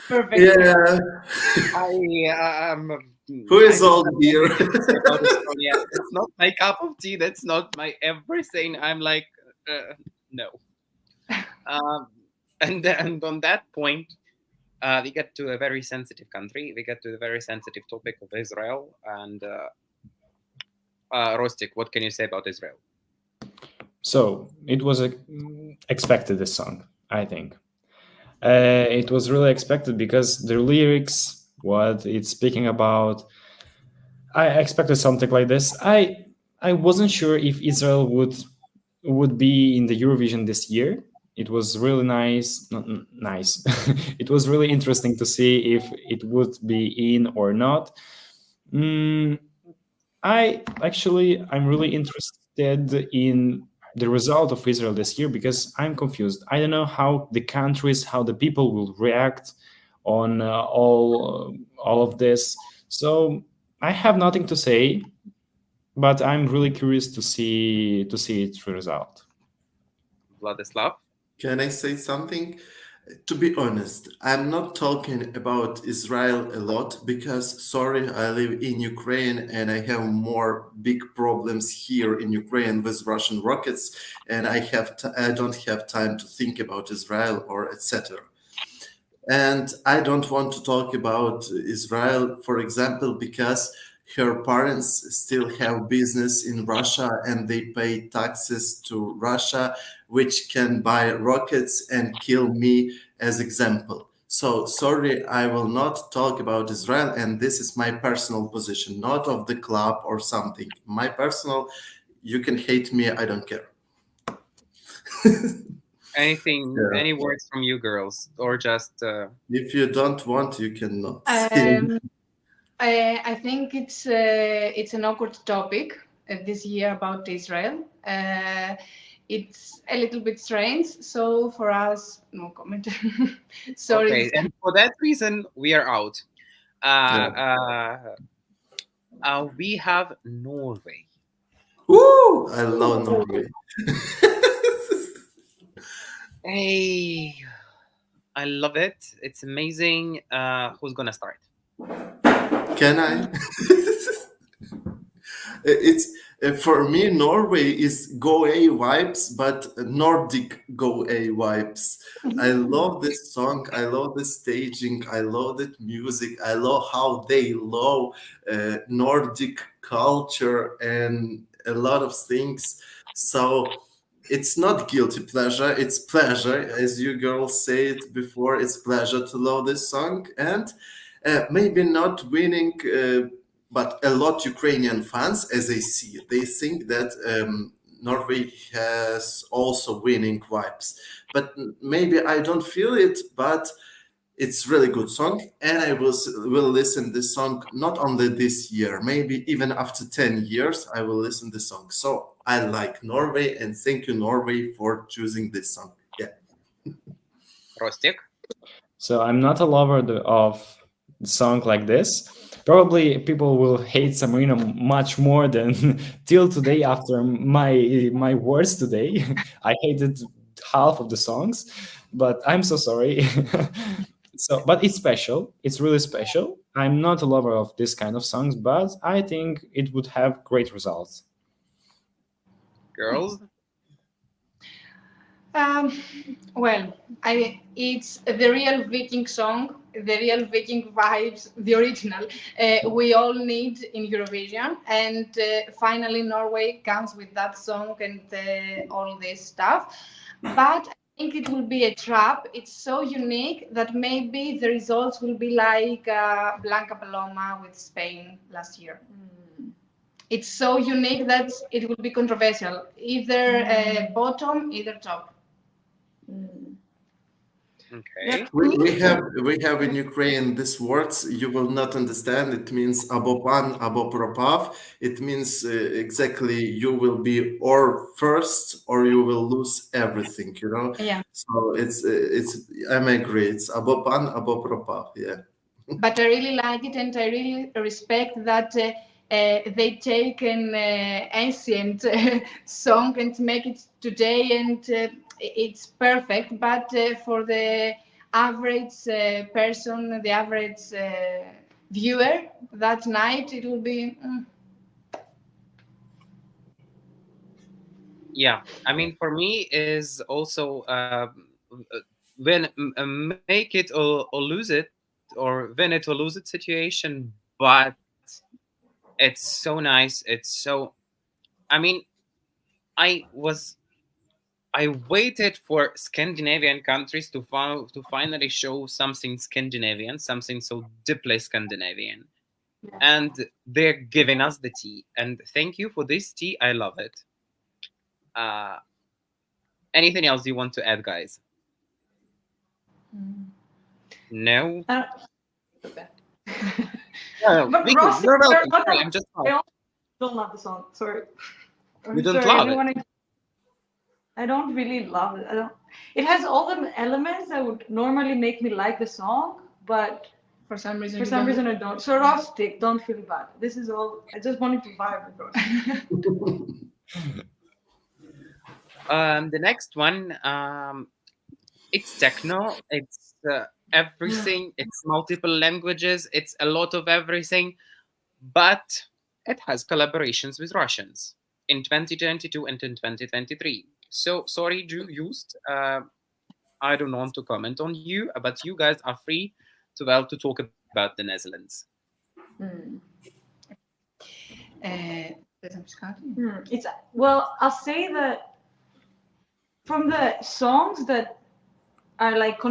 Perfect. Yeah. Who is old here? It's not my cup of tea. That's not my everything. I'm like, no. And on that point, we get to a very sensitive country. We get to the very sensitive topic of Israel. And Rostik, what can you say about Israel? So it was expected, this song, I think. It was really expected because the lyrics, what it's speaking about, I expected something like this. I wasn't sure if Israel would be in the Eurovision this year. It was really nice. Nice. It was really interesting to see if it would be in or not. I'm really interested in the result of Israel this year because I'm confused. I don't know how the countries, how the people will react on all of this. So I have nothing to say, but I'm really curious to see its result. Vladislav? Can I say something? To be honest, I'm not talking about Israel a lot because, sorry, I live in Ukraine and I have more big problems here in Ukraine with Russian rockets, and I don't have time to think about Israel or etc. And I don't want to talk about Israel, for example, because her parents still have business in Russia and they pay taxes to Russia, which can buy rockets and kill me as example. So sorry, I will not talk about Israel, and this is my personal position, not of the club or something. My personal, you can hate me, I don't care. Anything, any words from you girls, or just... If you don't want, you cannot. I think it's an awkward topic this year about Israel. It's a little bit strange, so for us, no comment. Sorry. Okay, and for that reason, we are out. We have Norway. Woo! I love Norway. Hey, I love it. It's amazing. Who's gonna start? Can I? It's for me, Norway is GoA vibes, but Nordic GoA vibes. I love this song. I love the staging. I love the music. I love how they love Nordic culture and a lot of things. So it's not guilty pleasure. It's pleasure, as you girls said before. It's pleasure to love this song, and maybe not winning. But a lot Ukrainian fans, as I see, they think that Norway has also winning vibes. But maybe I don't feel it, but it's really good song. And I will listen this song not only this year, maybe even after 10 years, I will listen this song. So I like Norway, and thank you, Norway, for choosing this song. Yeah. Rostik? So I'm not a lover of song like this. Probably people will hate San Marino much more than till today after my words today. I hated half of the songs, but I'm so sorry. But it's special. It's really special. I'm not a lover of this kind of songs, but I think it would have great results. Girls? Well, it's the real Viking song, the real Viking vibes, the original. We all need in Eurovision, and finally Norway comes with that song and all this stuff. But I think it will be a trap. It's so unique that maybe the results will be like Blanca Paloma with Spain last year. It's so unique that it will be controversial. Either bottom, either top. Okay. We have in Ukraine these words you will not understand. It means abo pan, abo propav. It means exactly you will be or first or you will lose everything. You know. Yeah. So it's I agree. It's abo pan, abo propav. Yeah. But I really like it, and I really respect that they take an ancient song and make it today, and it's perfect. But for the average person, the average viewer, that night it will be. Yeah, I mean, for me is also when make it or lose it, or win it or lose it situation, but it's so nice. It's so I mean, I waited for Scandinavian countries to finally show something Scandinavian, something so deeply Scandinavian. Yeah. And they're giving us the tea. And thank you for this tea. I love it. Anything else you want to add, guys? No? But Vicky, Ross, you're welcome. I Sorry, I'm just don't love the song. Sorry. You don't love it? I don't really love it. It has all the elements that would normally make me like the song, but For some reason, I don't. So Ross, don't feel bad. This is all. I just wanted to vibe with Ross. The next one, it's techno. It's everything. It's multiple languages. It's a lot of everything, but it has collaborations with Russians in 2022 and in 2023. So sorry, Just. I don't want to comment on you, but you guys are free to talk about the Netherlands. It's I'll say that from the songs that are like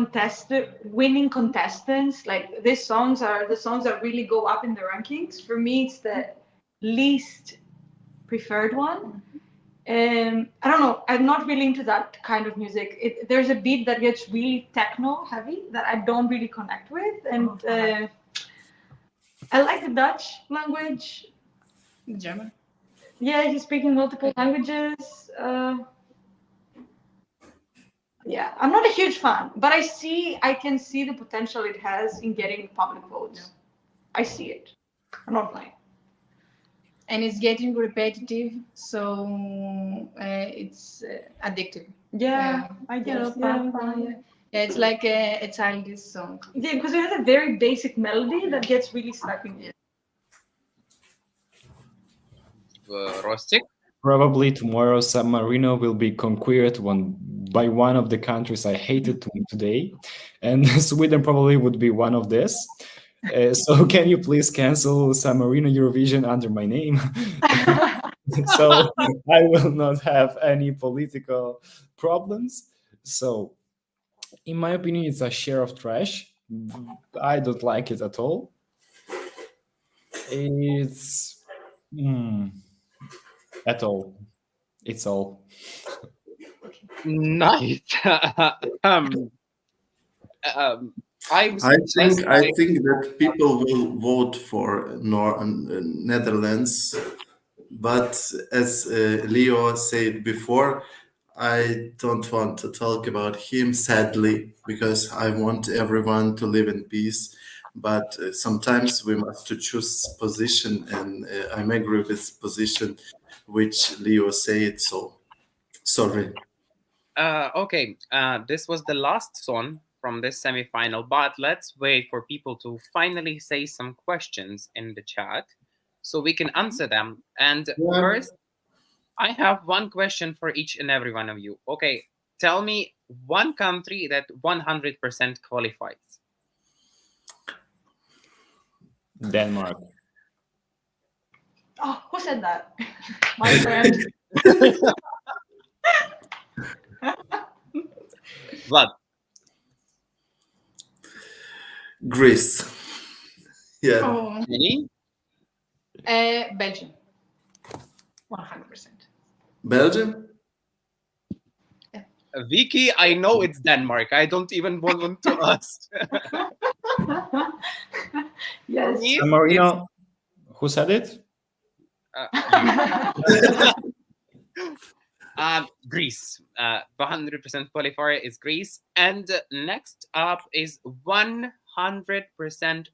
winning contestants, like these songs are the songs that really go up in the rankings. For me, it's the least preferred one. I don't know. I'm not really into that kind of music. There's a beat that gets really techno heavy that I don't really connect with, and I like the Dutch language. German. Yeah, he's speaking multiple languages. Yeah, I'm not a huge fan, but I can see the potential it has in getting public votes. I see it. I'm not lying. And it's getting repetitive, so it's addictive. Yeah, I guess. Yeah, it's like a childish song. Yeah, because it has a very basic melody that gets really stuck in it. Rostik? Probably tomorrow San Marino will be conquered by one of the countries I hated today, and Sweden probably would be one of this. So can you please cancel San Marino Eurovision under my name? So I will not have any political problems. So in my opinion, it's a share of trash. I don't like it at all. It's at all. It's all. I Nice. think that people will vote for Netherlands, but as Leo said before, I don't want to talk about him, sadly, because I want everyone to live in peace. But sometimes we must to choose position, and I'm agree with this position which Leo said. So sorry. Okay, this was the last song from this semi-final, but let's wait for people to finally say some questions in the chat so we can answer them. And first, I have one question for each and every one of you. Okay, tell me one country that 100% qualifies. Denmark. Oh, who said that? My friend. Vlad. Greece. Yeah. Oh. Any? Belgium. 100%. Belgium? Vicky, I know it's Denmark. I don't even want to ask. Yes. San Marino. Who said it? Greece. 100% qualifier is Greece. And next up is 100%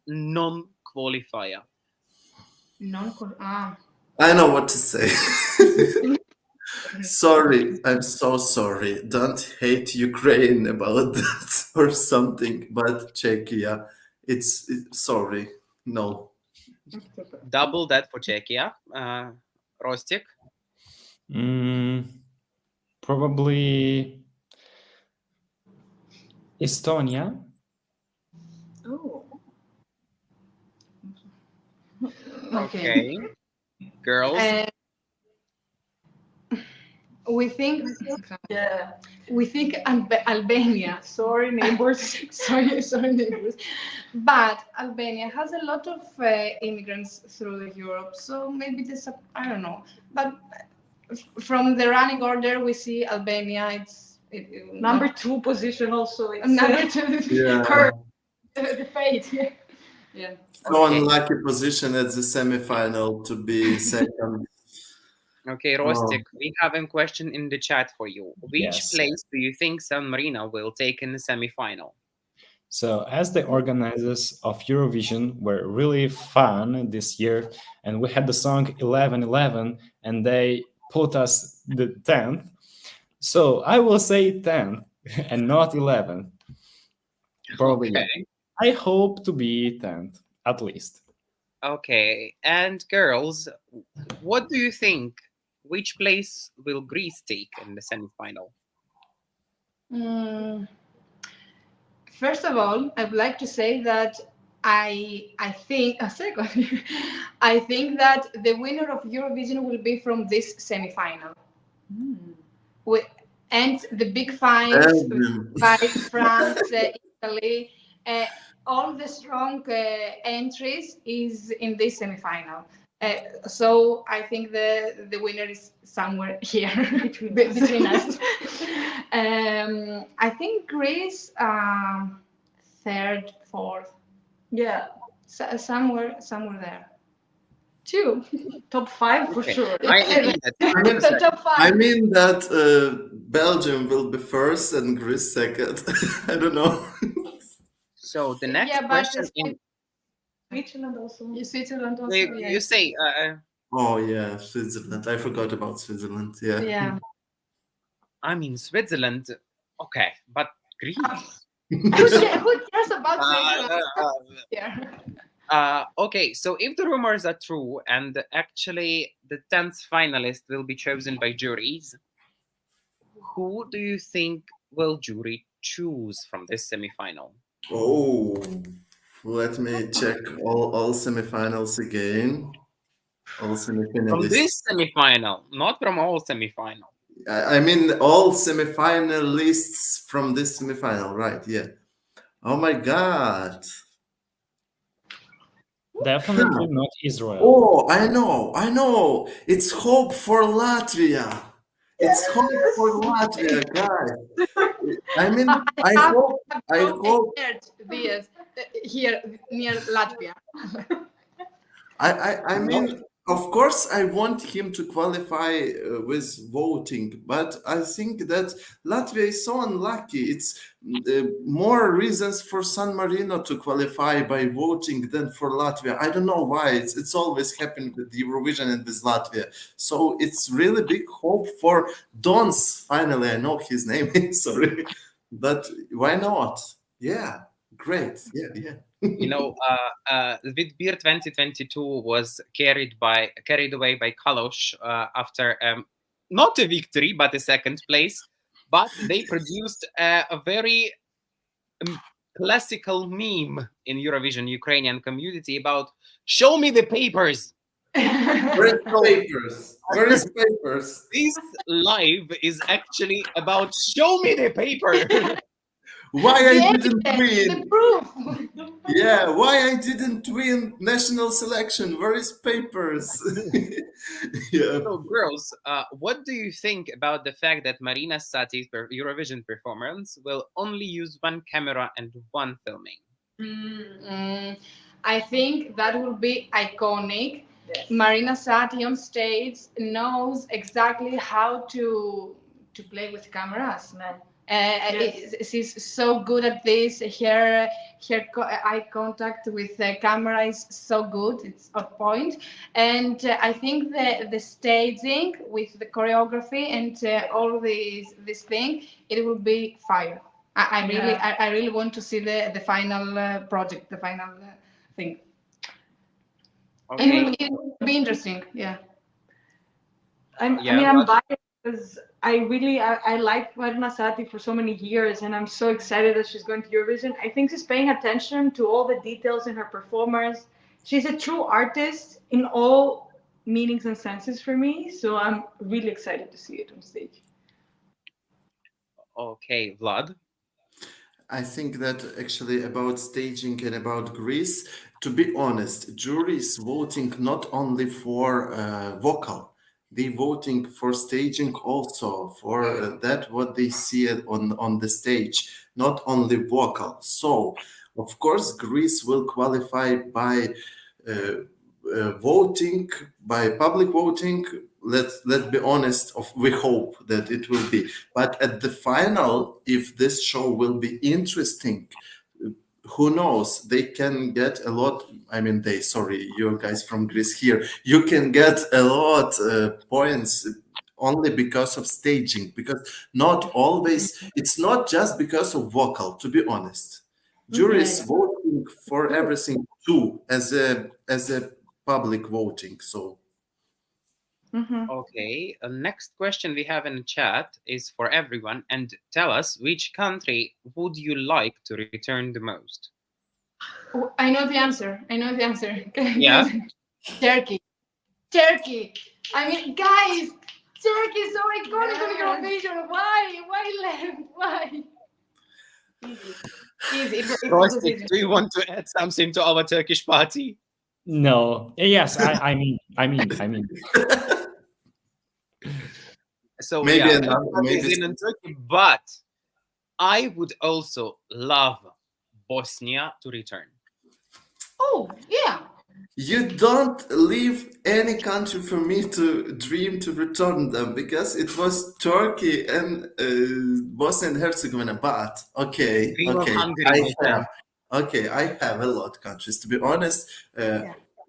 non-qualifier. I know what to say. Sorry, I'm so sorry. Don't hate Ukraine about that or something, but Czechia, it's sorry, no. Double that for Czechia. Rostik? Probably Estonia. Oh. Okay. Girls? we think Yeah. we think Albania. Sorry, neighbors. Sorry, neighbors. But Albania has a lot of immigrants through Europe, so maybe this, I don't know. But from the running order, we see Albania. It's Number 2 position also. It's, number 2. Yeah. The fate. Yeah. So Okay. unlucky position at the semifinal to be second. Okay, Rostik, we have a question in the chat for you. Which Yes. place do you think San Marino will take in the semifinal? So, as the organizers of Eurovision were really fun this year, and we had the song 11-11, and they put us the 10th. So, I will say 10th and not 11th. Probably. Okay. I hope to be 10th, at least. Okay, and girls, what do you think? Which place will Greece take in the semifinal? First of all, I would like to say that I think a second. I think that the winner of Eurovision will be from this semifinal. And the big fights by France, Italy, all the strong entries is in this semifinal. So I think the winner is somewhere here between us. I think Greece, third, fourth. Yeah. Somewhere there. 2. Top 5 for sure. The top 5. I mean that Belgium will be first and Greece second. I don't know. So the next question in Switzerland also. Switzerland also. you say Oh yeah, Switzerland. I forgot about Switzerland. Yeah. Yeah. I mean Switzerland. Okay, but Greece. Who cares about Switzerland? Yeah. Okay, so if the rumors are true and actually the 10th finalist will be chosen by juries, who do you think will jury choose from this semifinal? Oh, let me check all semifinals again. All semifinalists. From this semifinal, not from all semifinal. I mean all semifinalists from this semifinal, right? Yeah. Oh my God. Definitely not Israel. Oh, I know. It's hope for Latvia. It's hope for Latvia, guys. I mean, I hope. Here near Latvia. I mean, of course, I want him to qualify with voting, but I think that Latvia is so unlucky. It's more reasons for San Marino to qualify by voting than for Latvia. I don't know why. It's always happened with Eurovision and with Latvia. So it's really big hope for Dons. Finally, I know his name. Sorry, but why not? Yeah, great. Yeah. You know, Vidbir 2022 was carried away by Kalosh after not a victory but a second place, but they produced a very classical meme in Eurovision Ukrainian community about "Show me the papers." Where is papers? This live is actually about "Show me the paper." Why I didn't win? The proof. Yeah, why I didn't win national selection? Where is papers? Yeah. So, girls, what do you think about the fact that Marina Sati's Eurovision performance will only use one camera and one filming? I think that will be iconic. Yes. Marina Sati on stage knows exactly how to play with cameras, man. Yes. She's so good at this. Her eye contact with the camera is so good. It's on point. And I think the staging with the choreography and all this thing, it will be fire. I really want to see the final project, the final thing. Okay. It will be interesting. Yeah. I'm biased because I like Marina Sati for so many years, and I'm so excited that she's going to Eurovision. I think she's paying attention to all the details in her performance. She's a true artist in all meanings and senses for me. So I'm really excited to see it on stage. Okay, Vlad. I think that actually about staging and about Greece, to be honest, jury is voting not only for vocal, they voting for staging also, for that what they see on the stage, not only vocal. So, of course, Greece will qualify by voting, by public voting. Let's be honest, we hope that it will be. But at the final, if this show will be interesting, who knows, they can get a lot. I mean, sorry, you guys from Greece here, you can get a lot points only because of staging, because not always, it's not just because of vocal, to be honest. Jury is voting for everything too, as a public voting. So Okay, next question we have in the chat is for everyone, and tell us, which country would you like to return the most? Oh, I know the answer. Yeah. Turkey. I mean, guys, Turkey is so iconic on Eurovision. Why? Easy. Rostik, do you want to add something to our Turkish party? No. Yes, I mean. So maybe yeah, another, maybe in Turkey, but I would also love Bosnia to return. Oh, yeah. you don't leave any country for me to dream to return them, because it was Turkey and Bosnia and Herzegovina. But okay, Hungary, I have a lot of countries, to be honest.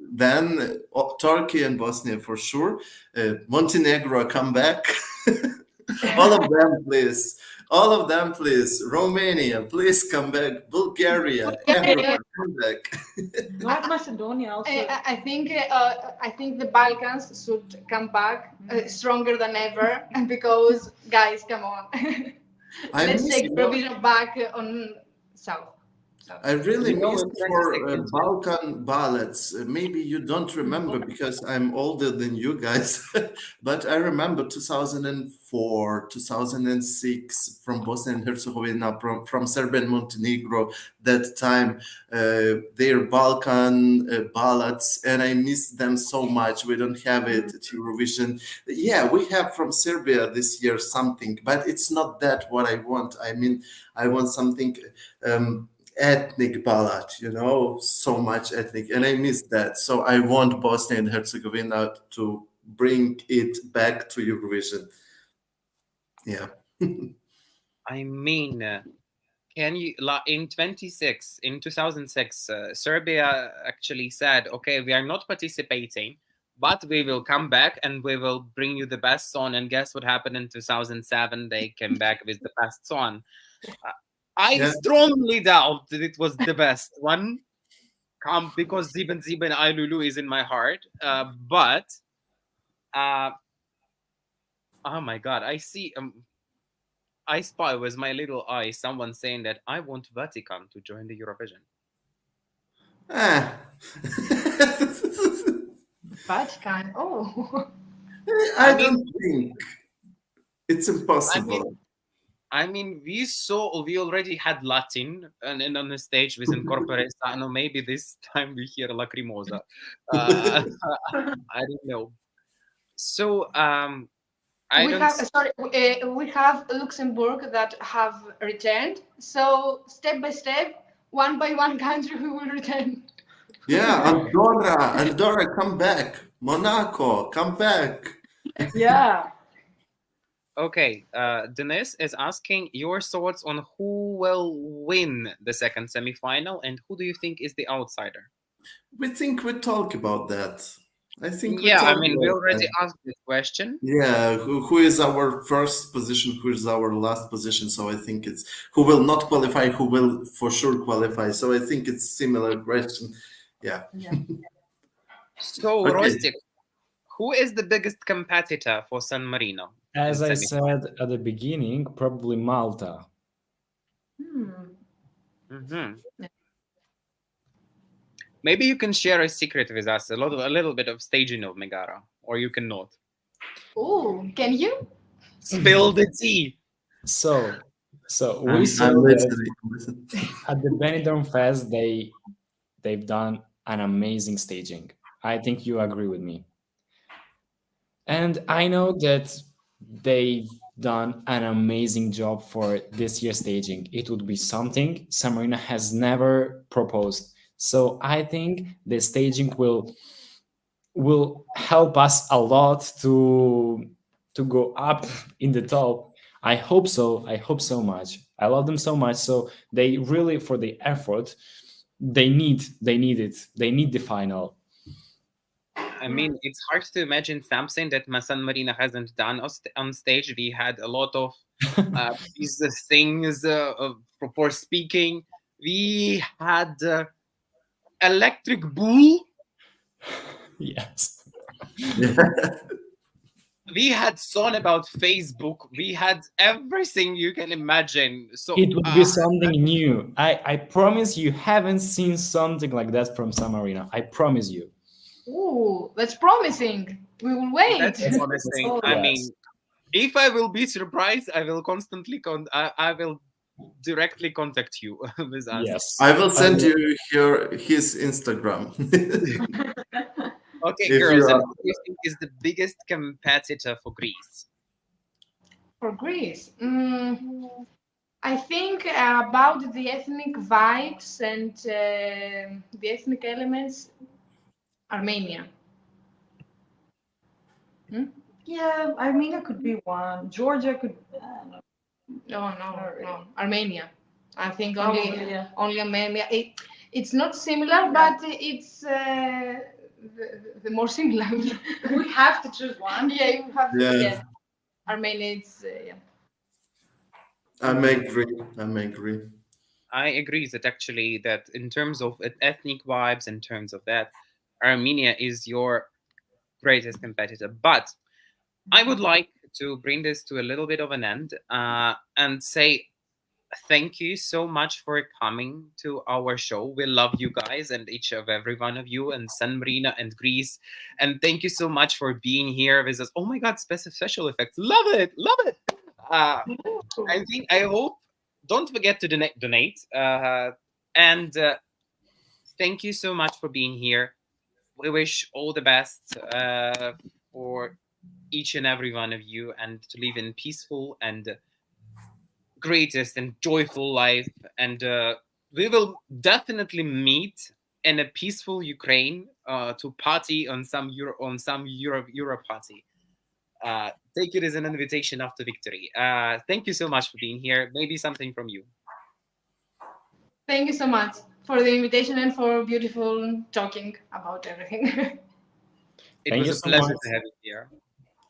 Then Turkey and Bosnia for sure. Montenegro, come back. All of them, please. Romania, please come back. Bulgaria, everyone, come back. North Macedonia also. I think the Balkans should come back stronger than ever, because guys, come on. Let's take provision back on South. I really missed for Balkan ballads. Maybe you don't remember because I'm older than you guys, but I remember 2004, 2006 from Bosnia and Herzegovina, from Serbia and Montenegro. That time, their Balkan ballads, and I miss them so much. We don't have it at Eurovision. Yeah, we have from Serbia this year something, but it's not that what I want. I mean, I want something. Ethnic ballad, so much ethnic, and I miss that. So I want Bosnia and Herzegovina to bring it back to Eurovision. Yeah. I mean, can you, in 2006, Serbia actually said, okay, we are not participating, but we will come back and we will bring you the best song. And guess what happened in 2007? They came back with the best song. I strongly doubt that it was the best one, because Ziben Aylulu is in my heart. But oh my God, I see. I spy with my little eye someone saying that I want Vatican to join the Eurovision. Vatican. Oh. I don't think it's impossible. I mean, we already had Latin and on the stage with Incorporate. I know maybe this time we hear Lacrimosa. I don't know. So we have Luxembourg that have returned. So step by step, one by one country we will return. Yeah, Andorra, come back. Monaco, come back. Yeah. Okay, Denise is asking your thoughts on who will win the second semifinal and who do you think is the outsider? We think we talk about that. I think. Yeah, I mean, we already asked this question. Yeah, who is our first position? Who is our last position? So I think it's who will not qualify, who will for sure qualify. So I think it's similar question. Yeah. So, Rostik, who is the biggest competitor for San Marino? As I said at the beginning, probably Malta. Maybe you can share a secret with us, a little bit of staging of Megara, or you cannot. Oh, can you? Spill the tea. So we I'm saw that listening. at the Benidorm Fest, they've done an amazing staging. I think you agree with me. And I know that they've done an amazing job for this year's staging. It would be something San Marino has never proposed. So I think the staging will help us a lot to go up in the top. I hope so. I hope so much. I love them so much. So they really, for the effort, they need it. They need the final. I mean, it's hard to imagine something that San Marino hasn't done on stage. We had a lot of these things for speaking. We had electric bull. Yes. We had song about Facebook. We had everything you can imagine. So it would be something new. I promise you haven't seen something like that from San Marino. I promise you. Ooh, that's promising. We will wait. That's promising. Oh, I mean, if I will be surprised, I will constantly I will directly contact you with us. Yes. I will send you his Instagram. Okay, If girls, you and are- who do you think is the biggest competitor for Greece? for Greece. I think about the ethnic vibes and the ethnic elements, Armenia. Yeah, Armenia could be one. Georgia could. No. Armenia. I think Probably, only yeah. only Armenia. It's not similar, but it's the more similar. We have to choose one. Yeah, you have. Yeah. Yeah. Armenia. It's yeah. I agree. I agree that actually that in terms of ethnic vibes, in terms of that, Armenia is your greatest competitor. But I would like to bring this to a little bit of an end and say thank you so much for coming to our show. We love you guys and every one of you and San Marino and Greece. And thank you so much for being here with us. Oh my God, special effects. Love it. I hope, don't forget to donate. And thank you so much for being here. We wish all the best for each and every one of you, and to live in peaceful and greatest and joyful life. And we will definitely meet in a peaceful Ukraine to party on some Euro party. Take it as an invitation after victory. Thank you so much for being here. Maybe something from you. Thank you so much for the invitation and for beautiful talking about everything. It was a pleasure to have you here.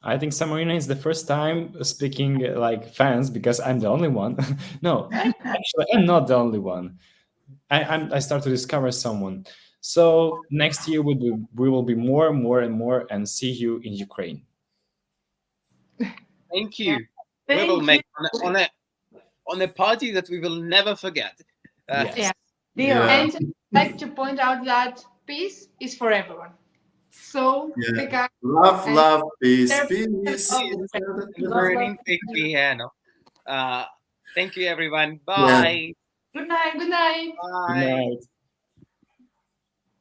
I think San Marino is the first time speaking like fans because I'm the only one. No, actually, I'm not the only one. I start to discover someone. So next year we will be more and more and see you in Ukraine. Thank you. Thank we will you. make on a party that we will never forget. Yes. Yeah. And I'd like to point out that peace is for everyone. So love, peace. Burning thick piano. Thank you, everyone. Bye. Good night. Bye. Good night.